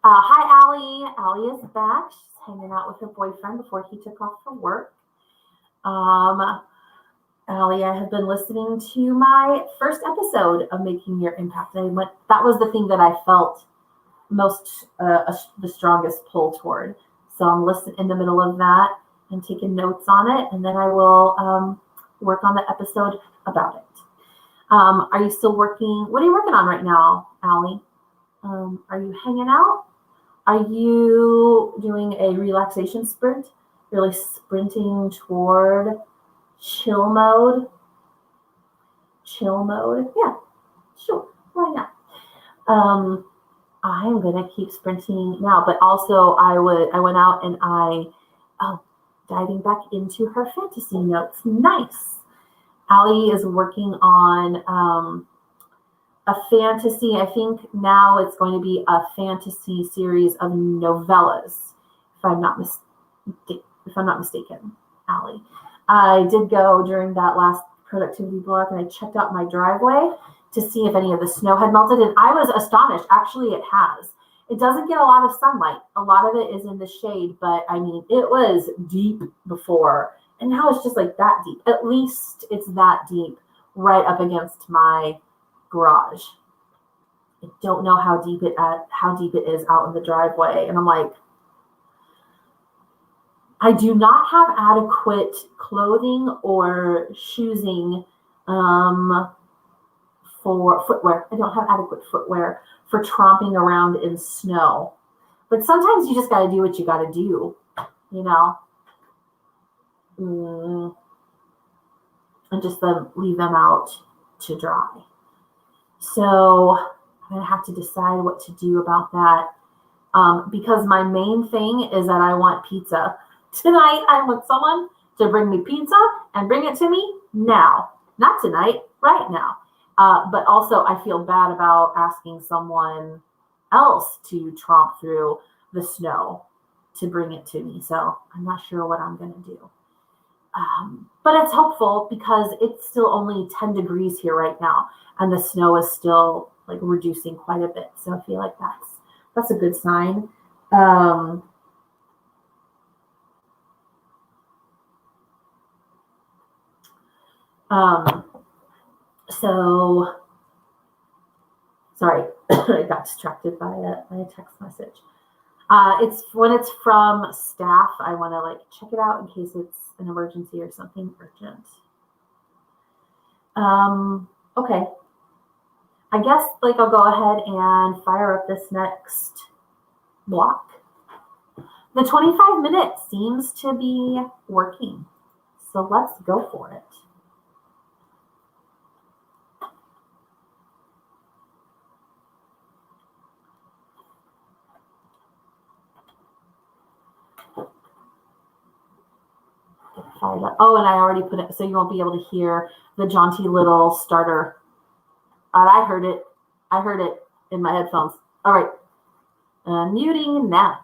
Hi, Allie. Allie is back. She's hanging out with her boyfriend before he took off for work. Allie, I have been listening to my first episode of Making Your Impact. That was the thing that I felt most, the strongest pull toward. So I'm listening in the middle of that and taking notes on it. And then I will work on the episode about it. Are you still working? What are you working on right now, Allie? Are you hanging out? Are you doing a relaxation sprint? Really sprinting toward chill mode? Chill mode? Yeah, sure. Why not? I'm gonna keep sprinting now, but also I went out and diving back into her fantasy notes. Nice. Allie is working on a fantasy. I think now it's going to be a fantasy series of novellas, if I'm not mistaken, Allie. I did go during that last productivity block and I checked out my driveway to see if any of the snow had melted, and I was astonished. Actually, it has. It doesn't get a lot of sunlight. A lot of it is in the shade, but I mean, it was deep before, and now it's just like that deep. At least it's that deep right up against my garage. I don't know how deep it is out in the driveway, and I'm like, I do not have adequate clothing or shoesing for footwear. I don't have adequate footwear for tromping around in snow. But sometimes you just got to do what you got to do, you know, and just leave them out to dry. So I'm going to have to decide what to do about that, because my main thing is that I want pizza. Tonight, I want someone to bring me pizza and bring it to me now. Not tonight, right now. But also, I feel bad about asking someone else to tromp through the snow to bring it to me. So I'm not sure what I'm going to do. But it's hopeful because it's still only 10 degrees here right now, and the snow is still like reducing quite a bit. So I feel like that's a good sign. So sorry, I got distracted by a text message. It's when it's from staff, I want to check it out in case it's an emergency or something urgent. Okay. I guess I'll go ahead and fire up this next block. The 25 minutes seems to be working. So let's go for it. Oh, and I already put it, so you won't be able to hear the jaunty little starter. I heard it. I heard it in my headphones. All right. Muting now.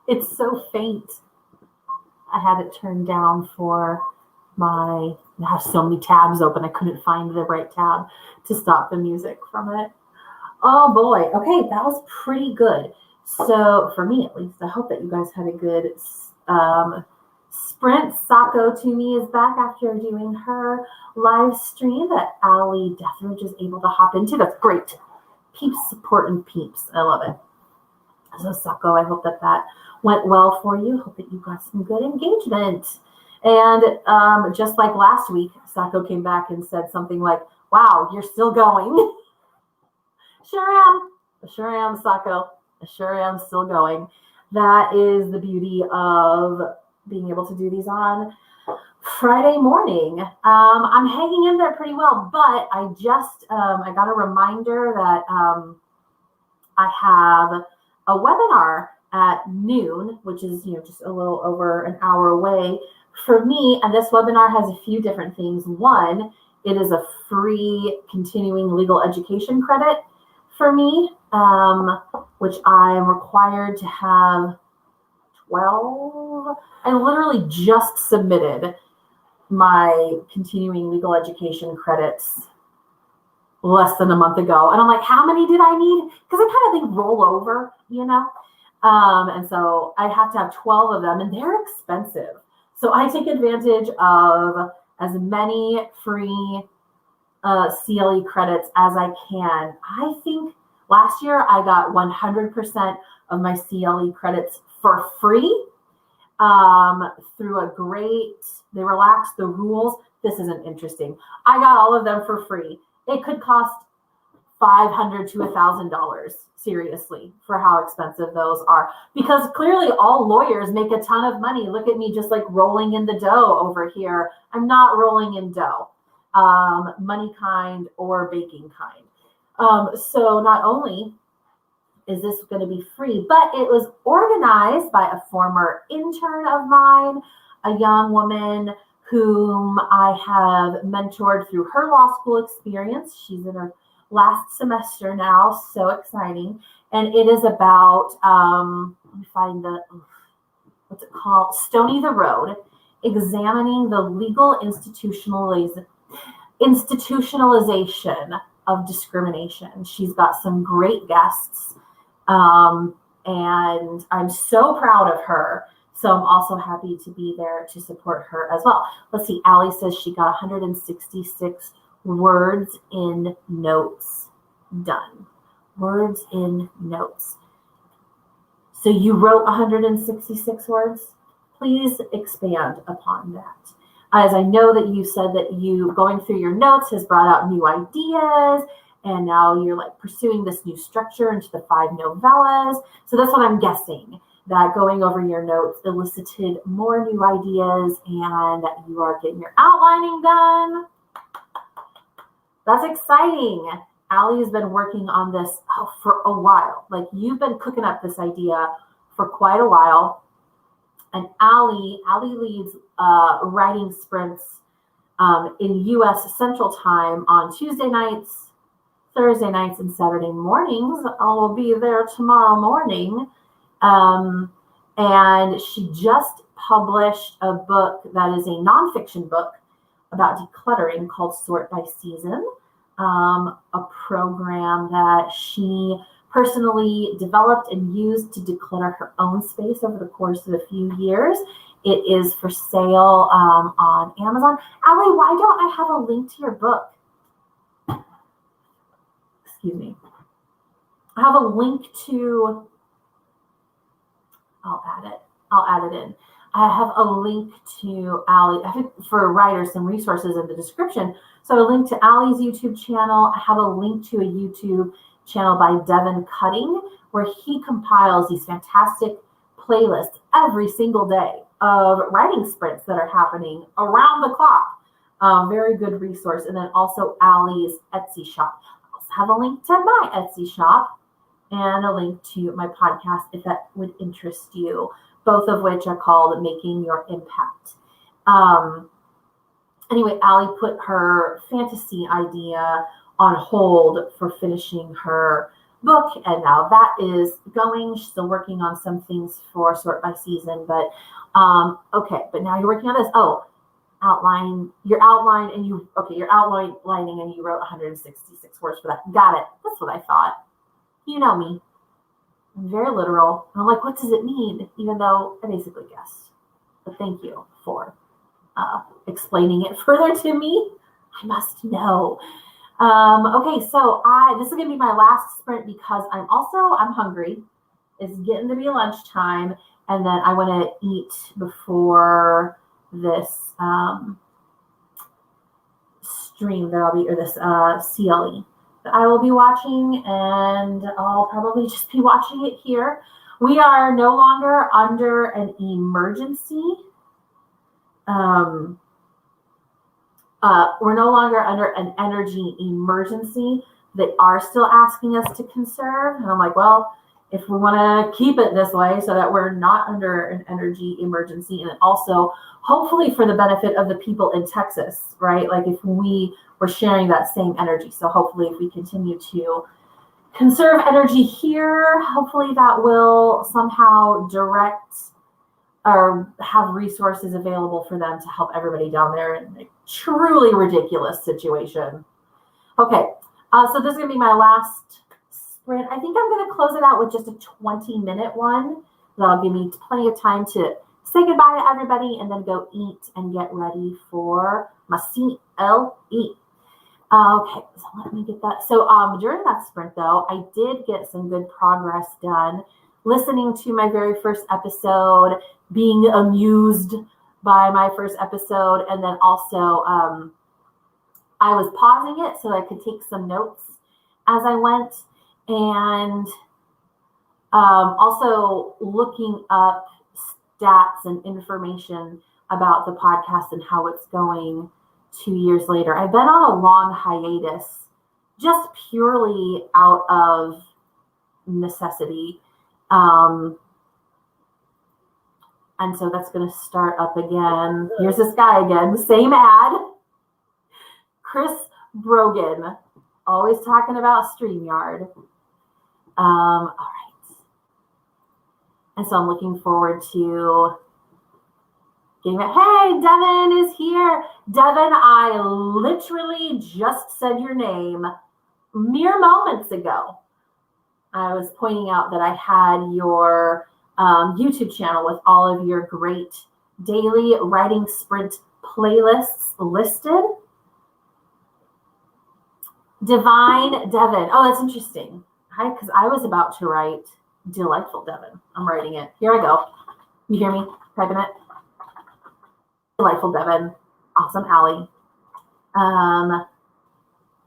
It's so faint. I had it turned down for I have so many tabs open. I couldn't find the right tab to stop the music from it. Oh boy. Okay, that was pretty good. So for me, at least, I hope that you guys had a good sprint. Sako to me is back after doing her live stream that Allie Deatherage is able to hop into. That's great. Peeps supporting peeps. I love it. So Sako, I hope that went well for you. Hope that you got some good engagement. And just like last week, Sako came back and said something like, wow, you're still going. Sure am, Sako. I sure am still going. That is the beauty of being able to do these on Friday morning. I'm hanging in there pretty well, but I just, I got a reminder that I have a webinar at noon, which is, just a little over an hour away for me. And this webinar has a few different things. One, it is a free continuing legal education credit for me, which I'm required to have 12. I literally just submitted my continuing legal education credits less than a month ago. And I'm like, how many did I need? Because I kind of think roll over, and so I have to have 12 of them, and they're expensive. So I take advantage of as many free CLE credits as I can. I think last year I got 100% of my CLE credits for free through a they relaxed the rules. This isn't interesting. I got all of them for free. It could cost $500 to $1,000, seriously, for how expensive those are. Because clearly all lawyers make a ton of money. Look at me just like rolling in the dough over here. I'm not rolling in dough, money kind or baking kind. So not only is this going to be free, but it was organized by a former intern of mine, a young woman whom I have mentored through her law school experience. She's in her last semester now, so exciting. And it is about, let me find what's it called? Stony the Road, examining the legal institutionalization of discrimination. She's got some great guests, and I'm so proud of her. So I'm also happy to be there to support her as well. Let's see, Allie says she got 166 words in notes done. Words in notes. So you wrote 166 words? Please expand upon that. As I know that you said that you going through your notes has brought out new ideas, and now you're like pursuing this new structure into the 5 novellas. So that's what I'm guessing, that going over your notes elicited more new ideas and that you are getting your outlining done. That's exciting. Allie has been working on this for a while. Like, you've been cooking up this idea for quite a while. And Allie leads writing sprints in U.S. Central Time on Tuesday nights, Thursday nights, and Saturday mornings. I will be there tomorrow morning. And she just published a book that is a nonfiction book about decluttering called Sort by Season, a program that she personally developed and used to declutter her own space over the course of a few years. It is for sale on Amazon. Allie, why don't I have a link to your book? Excuse me. I have a link to, I'll add it in. I have a link to Allie, I think for writers, some resources in the description. So a link to Allie's YouTube channel. I have a link to a YouTube channel by Devin Cutting, where he compiles these fantastic playlists every single day of writing sprints that are happening around the clock. Very good resource. And then also Allie's Etsy shop. I also have a link to my Etsy shop and a link to my podcast if that would interest you, both of which are called Making Your Impact. Anyway, Allie put her fantasy idea on hold for finishing her book, and now that is going. Still working on some things for sort by season, but okay. But now you're working on this. Oh, your outline, and you're outlining, and you wrote 166 words for that. Got it. That's what I thought. You know me. I'm very literal. And I'm like, what does it mean? Even though I basically guessed. But thank you for explaining it further to me. I must know. Okay, so this is gonna be my last sprint because I'm hungry. It's getting to be lunchtime, and then I want to eat before this stream that I'll be, or this CLE that I will be watching, and I'll probably just be watching it here. We are no longer under an emergency. We're no longer under an energy emergency. They are still asking us to conserve. And I'm like, well, if we want to keep it this way so that we're not under an energy emergency, and also hopefully for the benefit of the people in Texas, right? Like if we were sharing that same energy. So hopefully if we continue to conserve energy here, hopefully that will somehow direct or have resources available for them to help everybody down there in a truly ridiculous situation. Okay, so this is gonna be my last sprint. I think I'm gonna close it out with just a 20-minute one. That'll give me plenty of time to say goodbye to everybody and then go eat and get ready for my CLE. Okay, so let me get that. So during that sprint though, I did get some good progress done. Listening to my very first episode, being amused by my first episode, and then also I was pausing it so I could take some notes as I went, and also looking up stats and information about the podcast and how it's going 2 years later. I've been on a long hiatus just purely out of necessity. And so that's going to start up again. Here's this guy again, the same ad. Chris Brogan, always talking about StreamYard. All right. And so I'm looking forward to getting it. Hey, Devin is here. Devin, I literally just said your name mere moments ago. I was pointing out that I had your YouTube channel with all of your great daily writing sprint playlists listed. Divine Devin. Oh, that's interesting. Hi, because I was about to write Delightful Devin. I'm writing it. Here I go. You hear me typing it? Delightful Devin. Awesome Allie.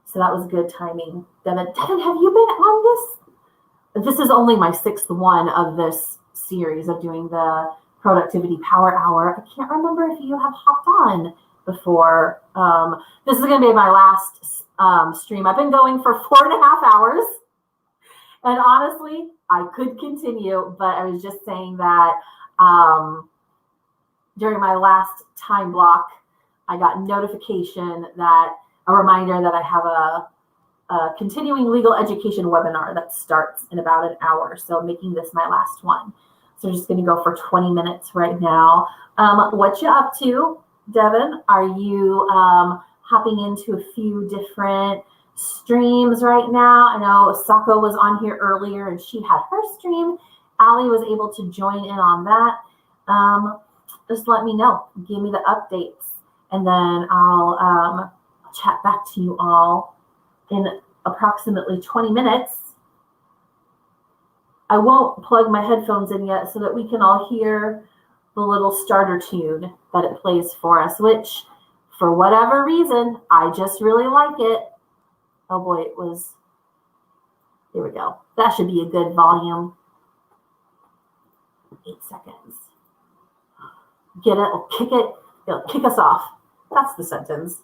So that was good timing. Devin, have you been on this? This is only my 6th one of this series of doing the Productivity Power Hour. I can't remember if you have hopped on before. This is going to be my last stream. I've been going for 4.5 hours. And honestly, I could continue, but I was just saying that during my last time block, I got notification that a reminder that I have a continuing legal education webinar that starts in about an hour. So making this my last one. So we're just going to go for 20 minutes right now. What you up to, Devin? Are you hopping into a few different streams right now? I know Sako was on here earlier and she had her stream. Allie was able to join in on that. Just let me know. Give me the updates. And then I'll chat back to you all in approximately 20 minutes. I won't plug my headphones in yet so that we can all hear the little starter tune that it plays for us, which for whatever reason, I just really like it. Oh boy, it was, here we go. That should be a good volume. 8 seconds. Get it, it'll kick us off. That's the sentence.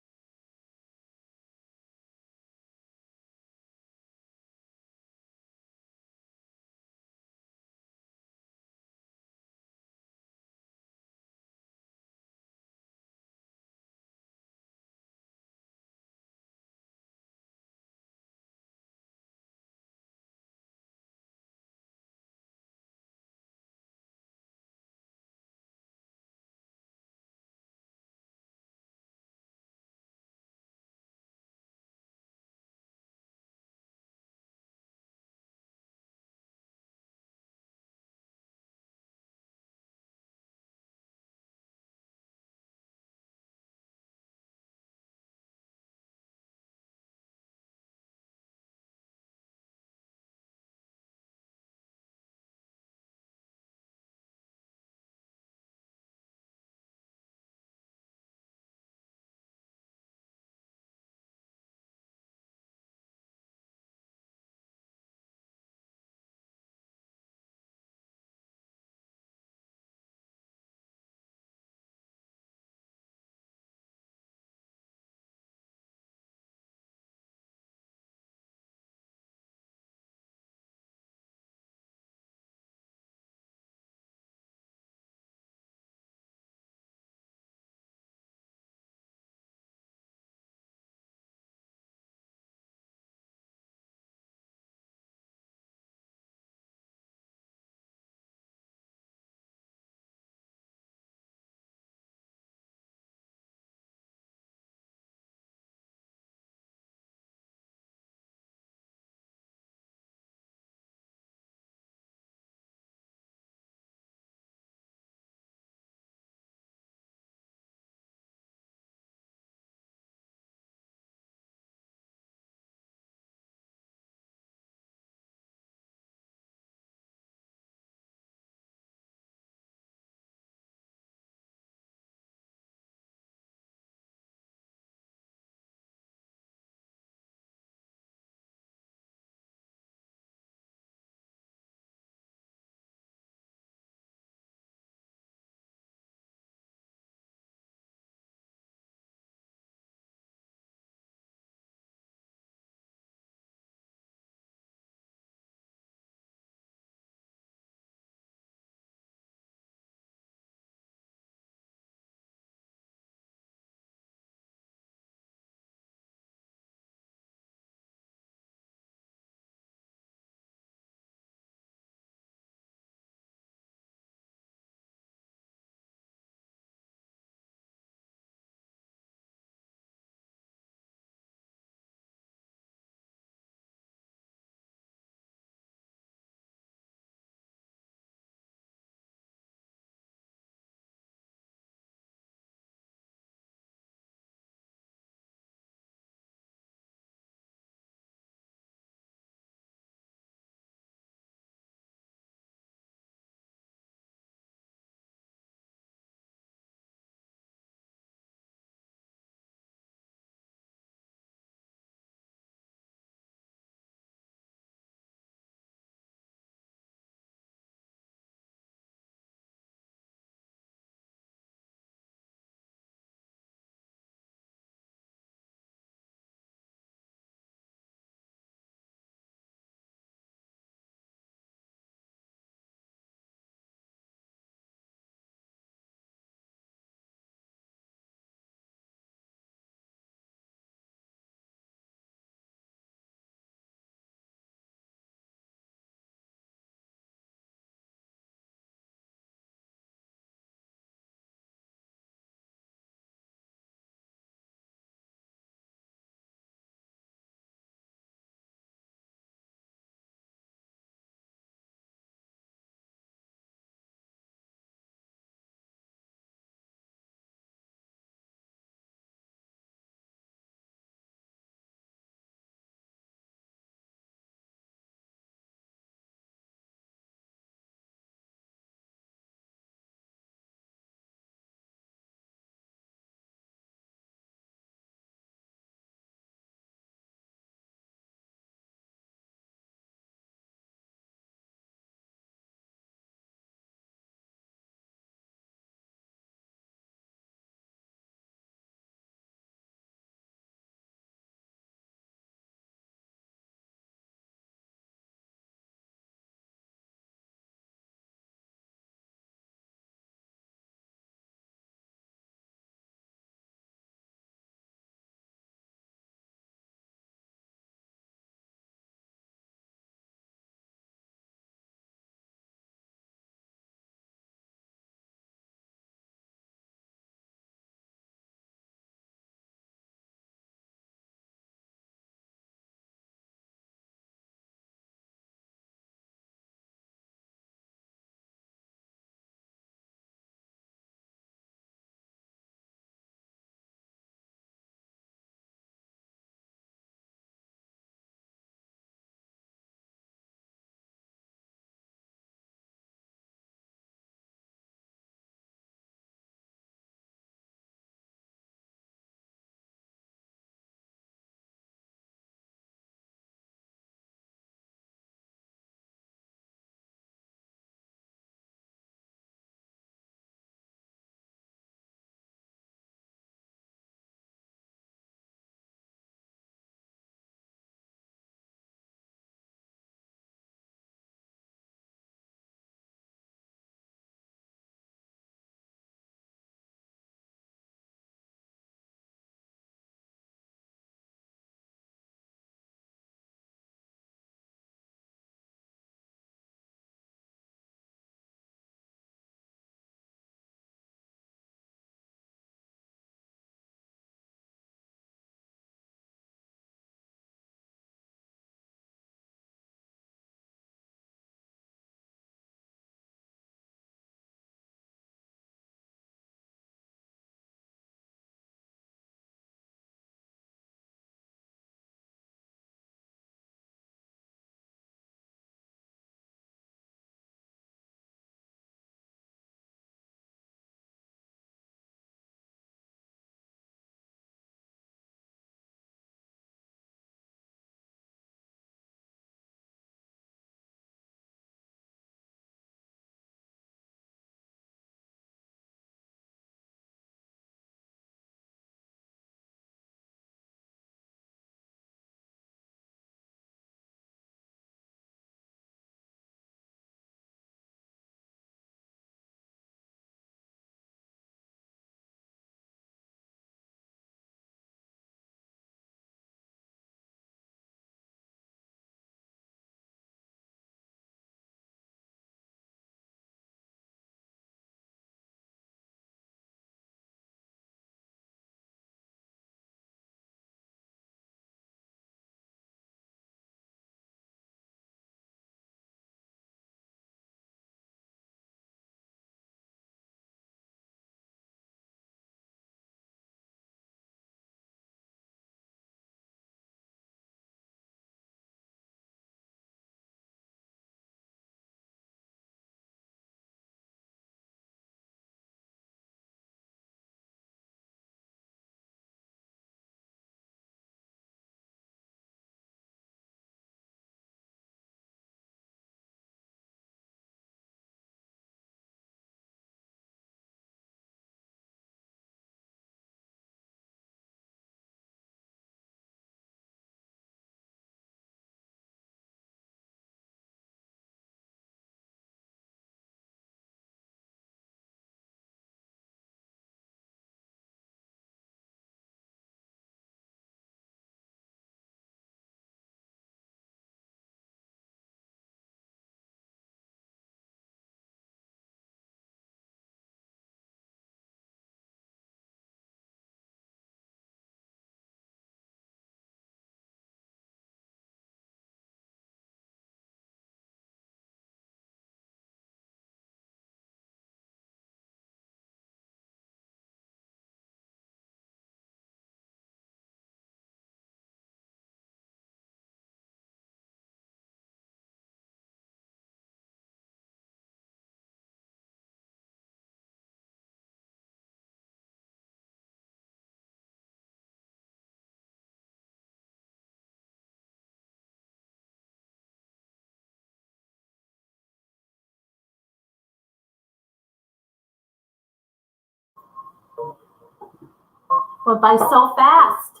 Went by so fast.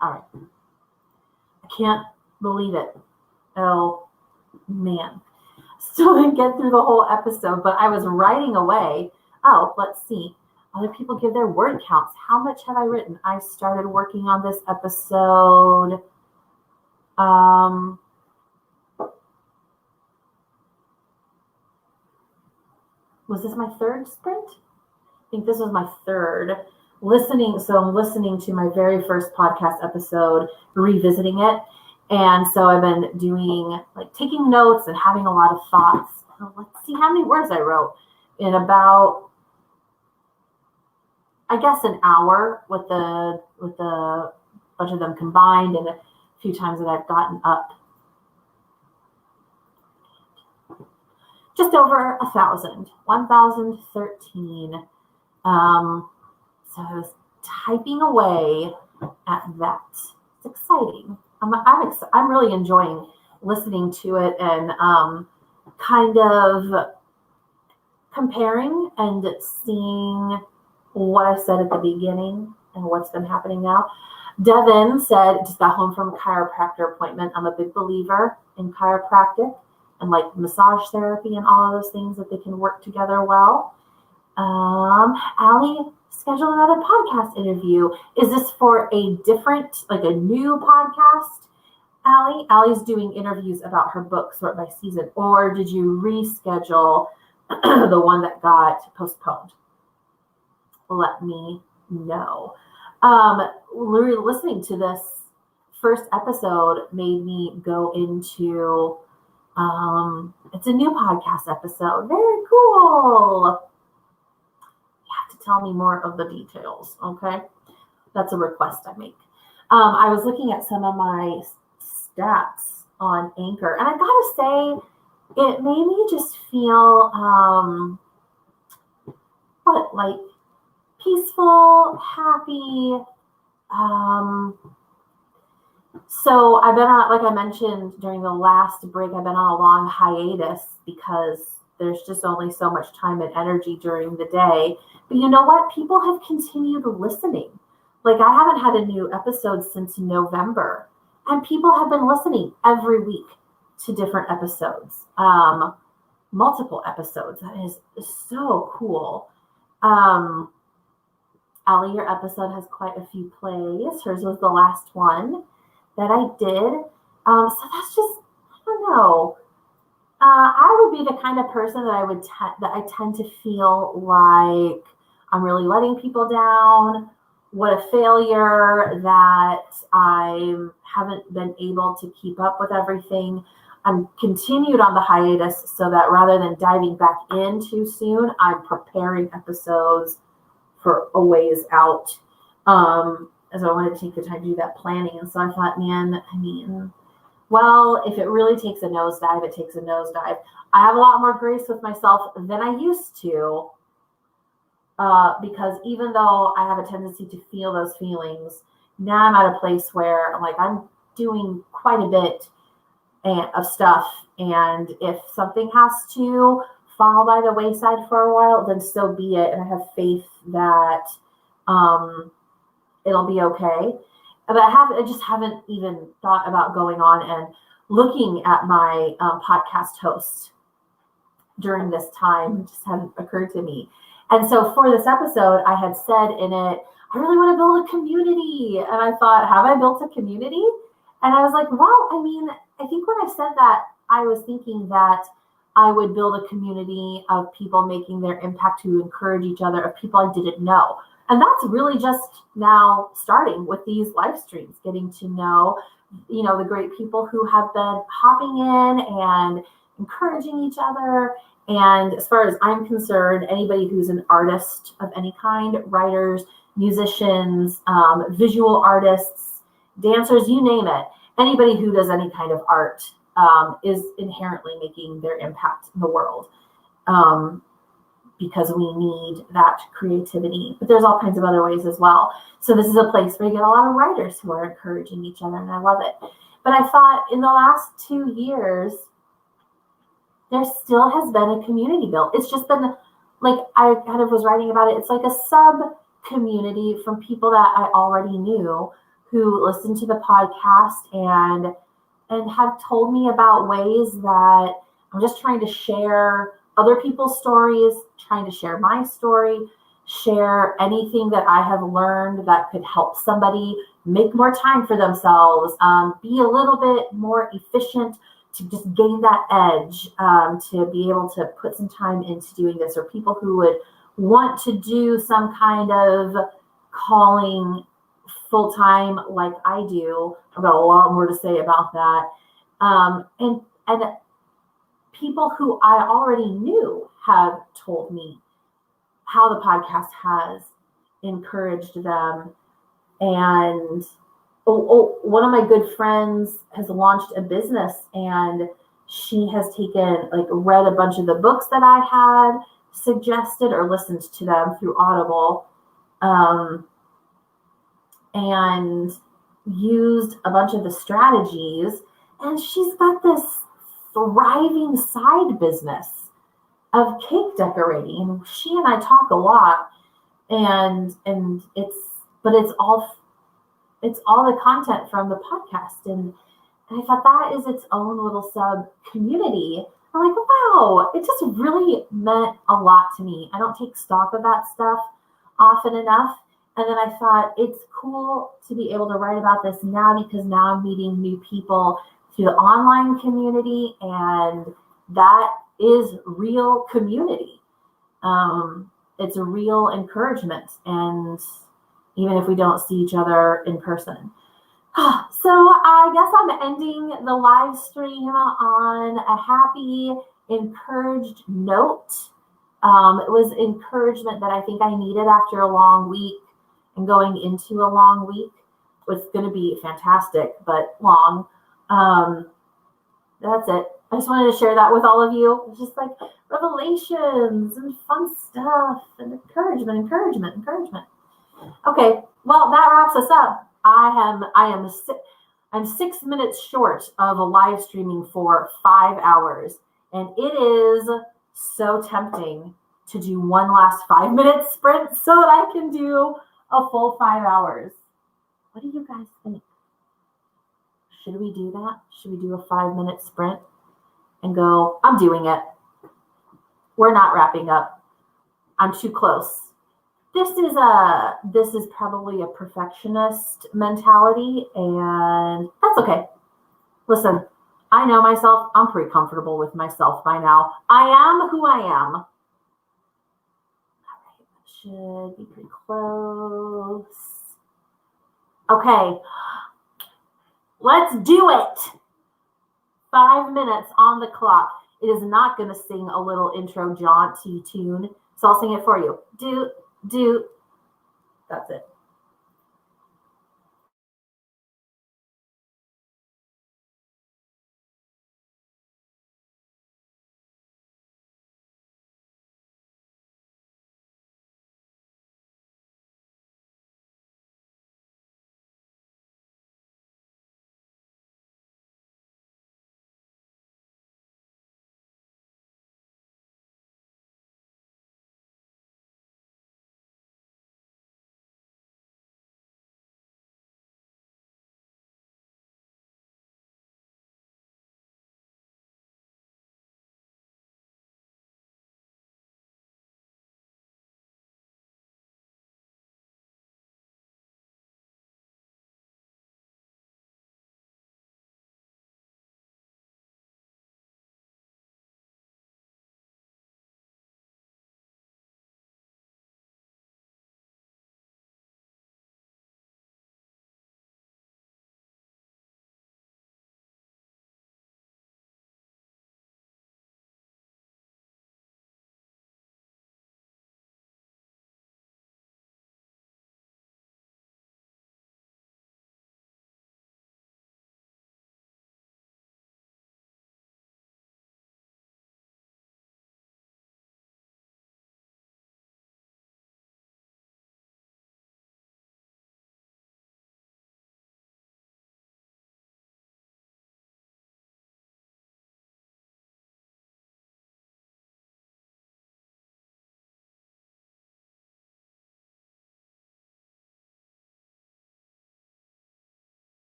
All right. I can't believe it. Oh, man. Still didn't get through the whole episode, but I was writing away. Oh, let's see. Other people give their word counts. How much have I written? I started working on this episode. Was this my third sprint? I think this was my third. So I'm listening to my very first podcast episode, revisiting it. And so I've been doing, like, taking notes and having a lot of thoughts. Let's see how many words I wrote in about, I guess, an hour with the bunch of them combined, and a few times that I've gotten up. Just over 1,000, 1,013. So I was typing away at that. It's exciting. I'm really enjoying listening to it and kind of comparing and seeing what I said at the beginning and what's been happening now. Devin said, just got home from a chiropractor appointment. I'm a big believer in chiropractic and like massage therapy and all of those things, that they can work together well. Allie scheduled another podcast interview. Is this for a different, like a new podcast, Allie? Allie's doing interviews about her book, Sort by Season, or did you reschedule the one that got postponed? Let me know. Listening to this first episode made me go into, it's a new podcast episode. Very cool. Tell me more of the details, okay? That's a request I make. I was looking at some of my stats on Anchor, and I gotta say, it made me just feel, like peaceful, happy. So I've been on, like I mentioned during the last break, I've been on a long hiatus because there's just only so much time and energy during the day. But you know what? People have continued listening. Like, I haven't had a new episode since November, and people have been listening every week to different episodes, multiple episodes. That is so cool. Allie, your episode has quite a few plays. Hers was the last one that I did. So that's just, I don't know. I would be the kind of person that I tend to feel like I'm really letting people down. What a failure that I haven't been able to keep up with everything. I'm continued on the hiatus so that rather than diving back in too soon, I'm preparing episodes for a ways out. As I wanted to take the time to do that planning. And so I thought, well, if it really takes a nosedive, it takes a nosedive. I have a lot more grace with myself than I used to, because even though I have a tendency to feel those feelings, now I'm at a place where I'm doing quite a bit of stuff. And if something has to fall by the wayside for a while, then so be it. And I have faith that it'll be okay. But I just haven't even thought about going on and looking at my podcast host during this time. It just hadn't occurred to me. And so for this episode, I had said in it, I really want to build a community. And I thought, have I built a community? And I was like, well, I think when I said that, I was thinking that I would build a community of people making their impact to encourage each other, of people I didn't know. And that's really just now starting with these live streams, getting to know, the great people who have been hopping in and encouraging each other. And as far as I'm concerned, anybody who's an artist of any kind, writers, musicians, visual artists, dancers, you name it, anybody who does any kind of art is inherently making their impact in the world. Because we need that creativity. But there's all kinds of other ways as well. So this is a place where you get a lot of writers who are encouraging each other, and I love it. But I thought in the last 2 years, there still has been a community built. It's just been like I kind of was writing about it. It's like a sub community from people that I already knew who listened to the podcast and have told me about ways that I'm just trying to share other people's stories, trying to share my story, share anything that I have learned that could help somebody make more time for themselves, be a little bit more efficient, to just gain that edge, to be able to put some time into doing this, or people who would want to do some kind of calling full time like I do. I've got a lot more to say about that. And people who I already knew have told me how the podcast has encouraged them. And one of my good friends has launched a business, and she has read a bunch of the books that I had suggested or listened to them through Audible, and used a bunch of the strategies. And she's got this thriving side business of cake decorating. And she and I talk a lot, and it's all the content from the podcast. And I thought that is its own little sub community. I'm like, wow, it just really meant a lot to me. I don't take stock of that stuff often enough. And then I thought it's cool to be able to write about this now, because now I'm meeting new people through the online community, and that is real community. It's a real encouragement, and even if we don't see each other in person. So I guess I'm ending the live stream on a happy, encouraged note. It was encouragement that I think I needed after a long week, and going into a long week was going to be fantastic, but long. That's it. I just wanted to share that with all of you. It's just like revelations and fun stuff and encouragement. Okay, well, that wraps us up. I'm 6 minutes short of a live streaming for 5 hours, and it is so tempting to do one last 5-minute sprint so that I can do a full 5 hours. What do you guys think? Should we do that? Should we do a 5-minute sprint and go, I'm doing it. We're not wrapping up. I'm too close. This is probably a perfectionist mentality, and that's okay. Listen, I know myself. I'm pretty comfortable with myself by now. I am who I am. All right, that should be pretty close. Okay, let's do it. 5 minutes on the clock. It is not going to sing a little intro jaunty tune, so I'll sing it for you. Do. That's it.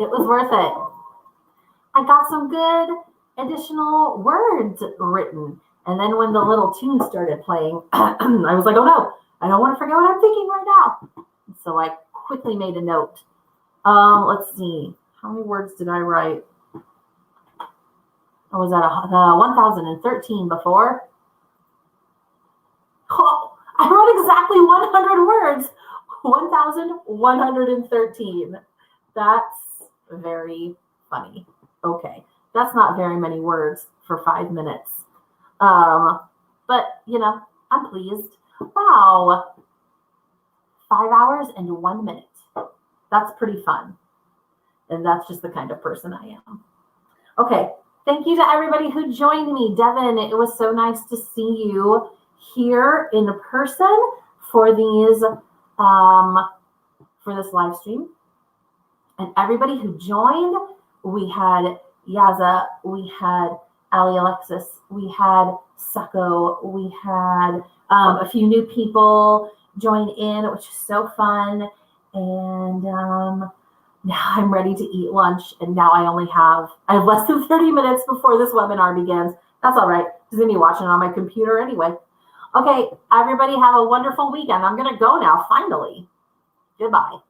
It was worth it. I got some good additional words written. And then when the little tune started playing, I was like, oh no, I don't want to forget what I'm thinking right now. So I quickly made a note. Let's see. How many words did I write? I was at 1,013 before. Oh, I wrote exactly 100 words. 1,113. That's very funny. Okay, that's not very many words for 5 minutes. But, I'm pleased. Wow. 5 hours and 1 minute. That's pretty fun. And that's just the kind of person I am. Okay, thank you to everybody who joined me. Devin, it was so nice to see you here in person for these for this live stream. And everybody who joined, we had Yaza, we had Ali Alexis, we had Sacco, we had a few new people join in, which is so fun. And now I'm ready to eat lunch. And now I have less than 30 minutes before this webinar begins. That's all right. Just gonna be watching it on my computer anyway. Okay, everybody have a wonderful weekend. I'm gonna go now, finally. Goodbye.